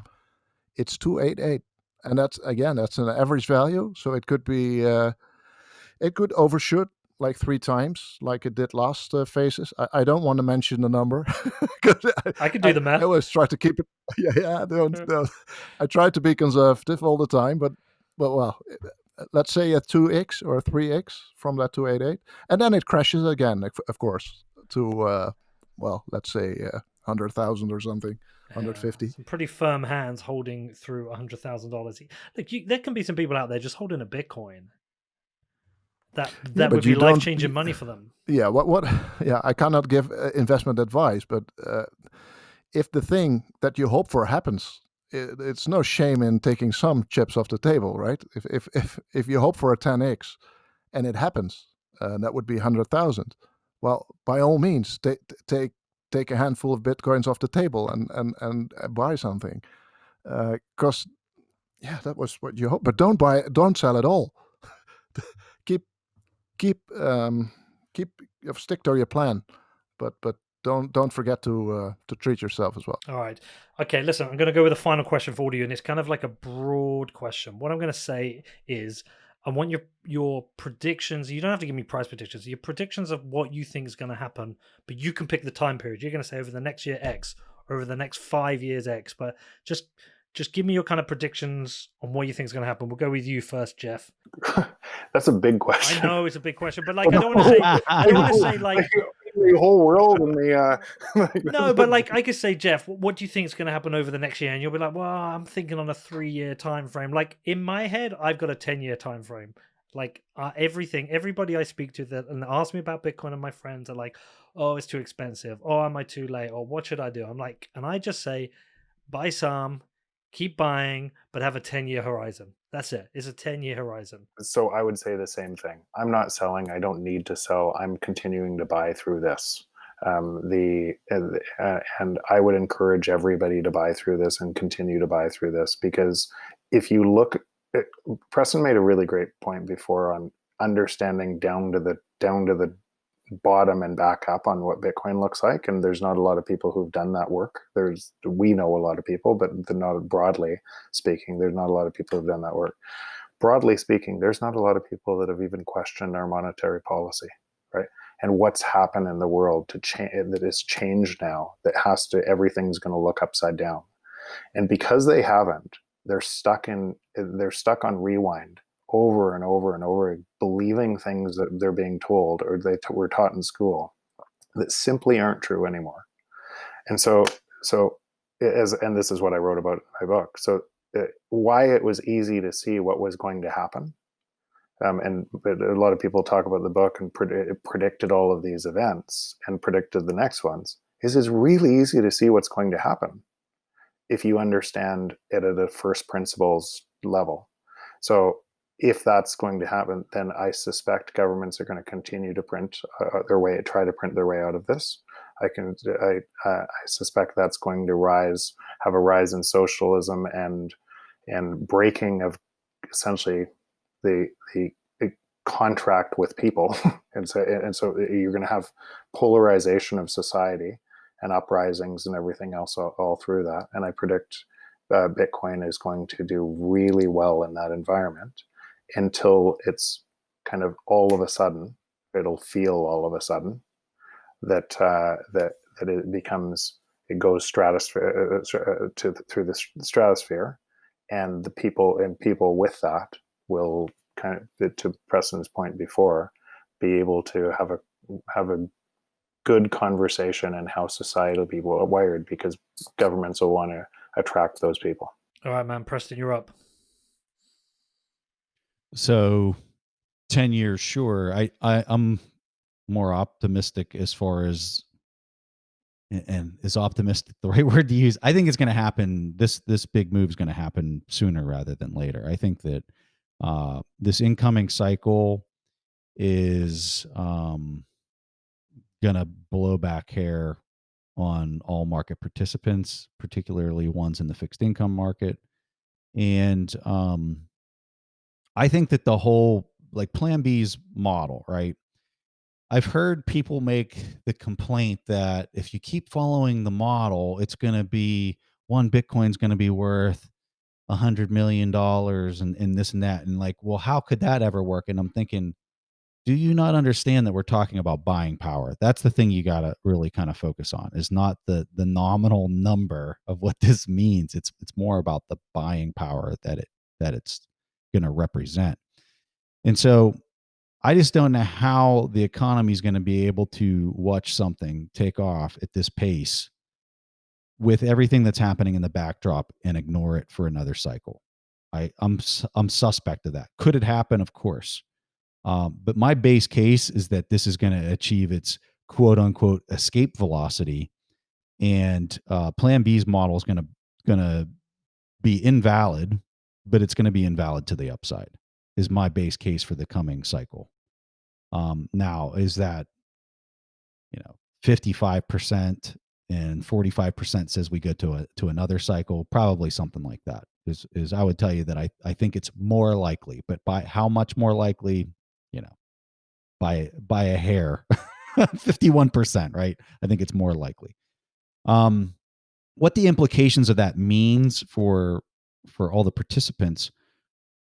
It's 288, and that's an average value. So it could be it could overshoot like 3 times, like it did last phases. I don't want to mention the number. I can do the math. I always try to keep it. Don't. I try to be conservative all the time, but well, let's say a 2x or a 3x from that 288, and then it crashes again, of course, to let's say 100,000 or something. 150. Some pretty firm hands holding through $100,000. Look, there can be some people out there just holding a Bitcoin. That would be life-changing money for them. Yeah, what? Yeah, I cannot give investment advice, but if the thing that you hope for happens, it's no shame in taking some chips off the table, right? If you hope for a 10x and it happens, that would be 100,000. Well, by all means, take a handful of Bitcoins off the table and buy something, because that was what you hope. But don't sell it all. Stick to your plan, but don't forget to treat yourself as well. All right. Okay, listen, I'm going to go with a final question for all of you, and it's kind of like a broad question. What I'm going to say is, I want your predictions. You don't have to give me price predictions. Your predictions of what you think is going to happen, but you can pick the time period. You're going to say over the next year X, or over the next 5 years X, but just give me your kind of predictions on what you think is going to happen. We'll go with you first, Jeff. That's a big question. I know it's a big question, but like I don't want to say like the whole world and the no, but like I could say, Jeff, what do you think is going to happen over the next year? And you'll be like, well, I'm thinking on a 3-year time frame. Like in my head, I've got a 10-year time frame. Like everybody I speak to that and ask me about Bitcoin, and my friends are like, oh, it's too expensive. Oh, am I too late? Or what should I do? I'm like, and I just say, buy some. Keep buying, but have a 10-year horizon. That's it. It's a 10-year horizon. So I would say the same thing. I'm not selling. I don't need to sell. I'm continuing to buy through this. And I would encourage everybody to buy through this and continue to buy through this, because if you look, Preston made a really great point before on understanding down to the bottom and back up on what Bitcoin looks like. And there's not a lot of people who've done that work. We know a lot of people, but not broadly speaking, there's not a lot of people who've done that work. Broadly speaking, there's not a lot of people that have even questioned our monetary policy, right? And what's happened in the world to change, that is changed now, that everything's going to look upside down. And because they haven't, they're stuck on rewind over and over and over, believing things that they're being told or they were taught in school that simply aren't true anymore. And so and this is what I wrote about in my book. So why it was easy to see what was going to happen. And a lot of people talk about the book and predicted all of these events and predicted the next ones. It's really easy to see what's going to happen if you understand it at a first principles level. So if that's going to happen, then I suspect governments are going to continue to try to print their way out of this. I suspect that's going to have a rise in socialism and breaking of essentially the contract with people, and so you're going to have polarization of society and uprisings and everything else all through that. And I predict Bitcoin is going to do really well in that environment until it's kind of all of a sudden, it'll feel all of a sudden that it goes stratosphere through the stratosphere, and the people with that will kind of, to Preston's point before, be able to have a good conversation and how society will be wired, because governments will want to attract those people. All right, man. Preston, you're up. So 10 years, sure. I'm more optimistic as far as, and is optimistic the right word to use? I think it's going to happen. This big move is going to happen sooner rather than later. I think that this incoming cycle is going to blow back hair on all market participants, particularly ones in the fixed income market. And I think that the whole, like, PlanB's model, right? I've heard people make the complaint that if you keep following the model, it's going to be one Bitcoin's going to be worth $100 million and this and that. And like, well, how could that ever work? And I'm thinking, do you not understand that we're talking about buying power? That's the thing you got to really kind of focus on, is not the nominal number of what this means. It's more about the buying power that it's going to represent. And so I just don't know how the economy is going to be able to watch something take off at this pace with everything that's happening in the backdrop and ignore it for another cycle. I'm suspect of that. Could it happen? Of course. But my base case is that this is going to achieve its quote unquote escape velocity, and PlanB's model is going to be invalid, but it's going to be invalid to the upside, is my base case for the coming cycle. Now, is that 55% and 45% says we go to another cycle? Probably something like that. Is I would tell you that I think it's more likely, but by how much more likely? By a hair, 51%, right? I think it's more likely. What the implications of that means for all the participants,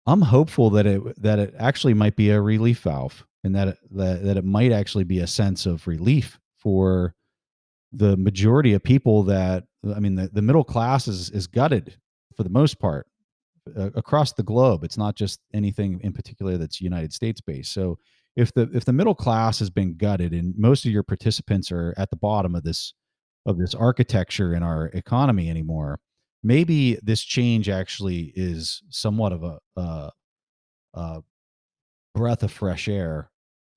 I'm hopeful that it actually might be a relief valve, and that it might actually be a sense of relief for the majority of people. That, I mean, the middle class is gutted for the most part across the globe. It's not just anything in particular that's United States based. So if the middle class has been gutted and most of your participants are at the bottom of this architecture in our economy anymore, maybe this change actually is somewhat of a breath of fresh air,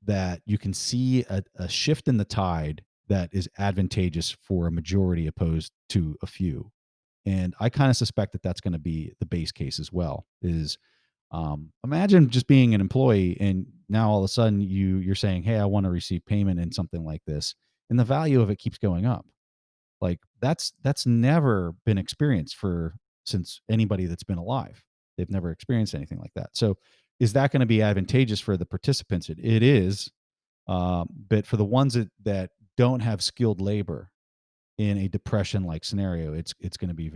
that you can see a shift in the tide that is advantageous for a majority opposed to a few. And I kind of suspect that that's going to be the base case as well. Is imagine just being an employee, and now all of a sudden you're saying, hey, I want to receive payment in something like this, and the value of it keeps going up. Like, that's never been experienced since anybody that's been alive. They've never experienced anything like that. So is that going to be advantageous for the participants? It is. But for the ones that don't have skilled labor in a depression-like scenario, it's going to be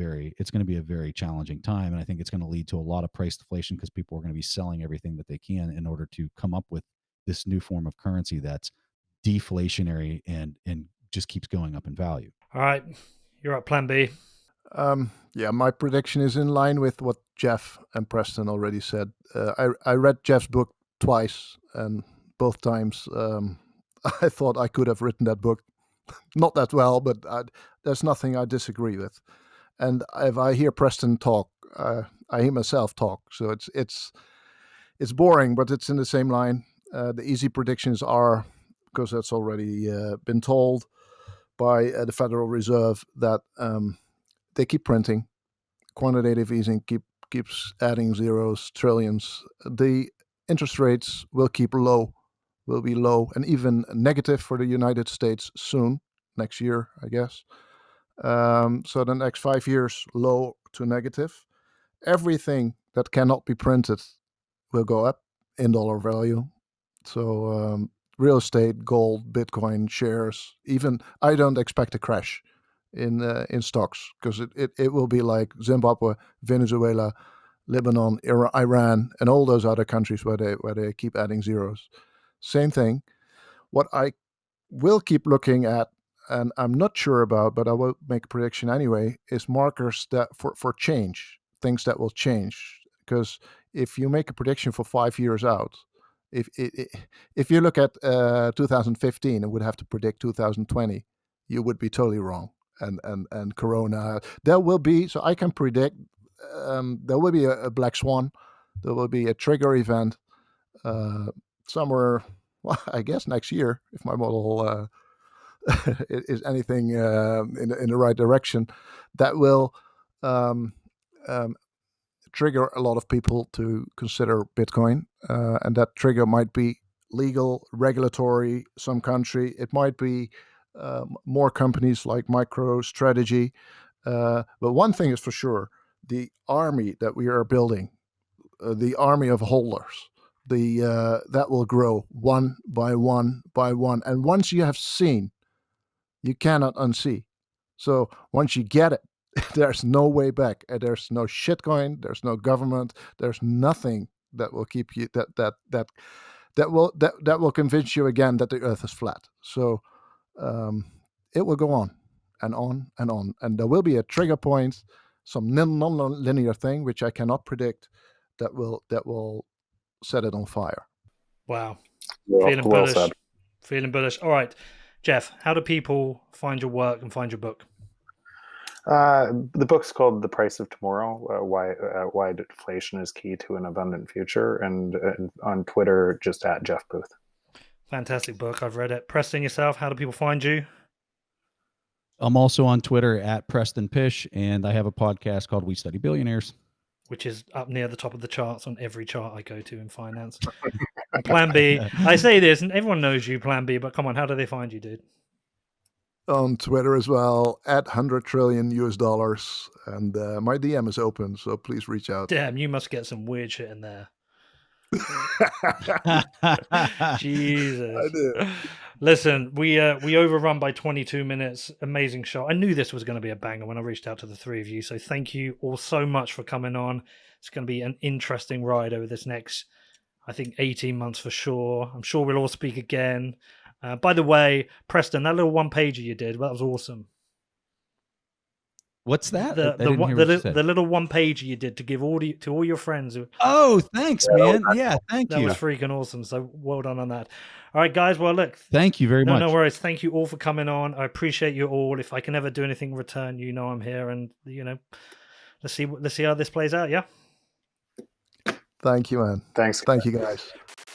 a very challenging time, and I think it's going to lead to a lot of price deflation because people are going to be selling everything that they can in order to come up with this new form of currency that's deflationary and just keeps going up in value. All right, you're at Plan B. Yeah, my prediction is in line with what Jeff and Preston already said. I read Jeff's book twice, and both times I thought I could have written that book not that well, but there's nothing I disagree with. And if I hear Preston talk, I hear myself talk. So it's boring, but it's in the same line. The easy predictions are, because that's already been told by the Federal Reserve, that they keep printing. Quantitative easing keeps adding zeros, trillions. The interest rates will be low, and even negative for the United States soon, next year, I guess. So the next 5 years, low to negative. Everything that cannot be printed will go up in dollar value. So real estate, gold, Bitcoin, shares. Even I don't expect a crash in stocks, because it will be like Zimbabwe, Venezuela, Lebanon, Iran, and all those other countries where they keep adding zeros. Same thing. What I will keep looking at, and I'm not sure about, but I will make a prediction anyway, is markers that for change, things that will change. Because if you make a prediction for 5 years out, if you look at 2015 and would have to predict 2020, you would be totally wrong. And Corona, there will be, so I can predict, there will be a black swan, there will be a trigger event somewhere, well, I guess next year, if my model is anything in the right direction, that will trigger a lot of people to consider Bitcoin. And that trigger might be legal, regulatory, some country. It might be more companies like MicroStrategy. But one thing is for sure, the army that we are building, the army of holders, that will grow one by one by one. And once you have seen, you cannot unsee. So once you get it, there's no way back. There's no shitcoin. There's no government. There's nothing that will keep you that will convince you again that the Earth is flat. So it will go on and on and on, and there will be a trigger point, some non-linear thing which I cannot predict, that will set it on fire. Wow. Well Feeling bullish. said. Feeling bullish. All right, Jeff, how do people find your work and find your book? The book's called The Price of Tomorrow, why deflation is key to an abundant future, and on Twitter, just at Jeff Booth. Fantastic book. I've read it. Preston, yourself, how do people find you? I'm also on Twitter at Preston Pysh, and I have a podcast called We Study Billionaires, which is up near the top of the charts on every chart I go to in finance. And Plan B, I say this, and everyone knows you, Plan B, but come on, how do they find you, dude? On Twitter as well, at $100 trillion, and my DM is open, so please reach out. Damn, you must get some weird shit in there. Jesus. I do. Listen, we overrun by 22 minutes. Amazing show. I knew this was going to be a banger when I reached out to the three of you. So thank you all so much for coming on. It's going to be an interesting ride over this next, I think, 18 months for sure. I'm sure we'll all speak again. By the way, Preston, that little one-pager you did, that was awesome. What's that? The little one-pager you did to give to all your friends. Oh, thanks, man. Yeah, thank you. That was freaking awesome. So well done on that. All right, guys. Well, look. Thank you very much. No worries. Thank you all for coming on. I appreciate you all. If I can ever do anything in return, you know I'm here. And let's see how this plays out. Yeah. Thank you, man. Thanks. Thank you, guys.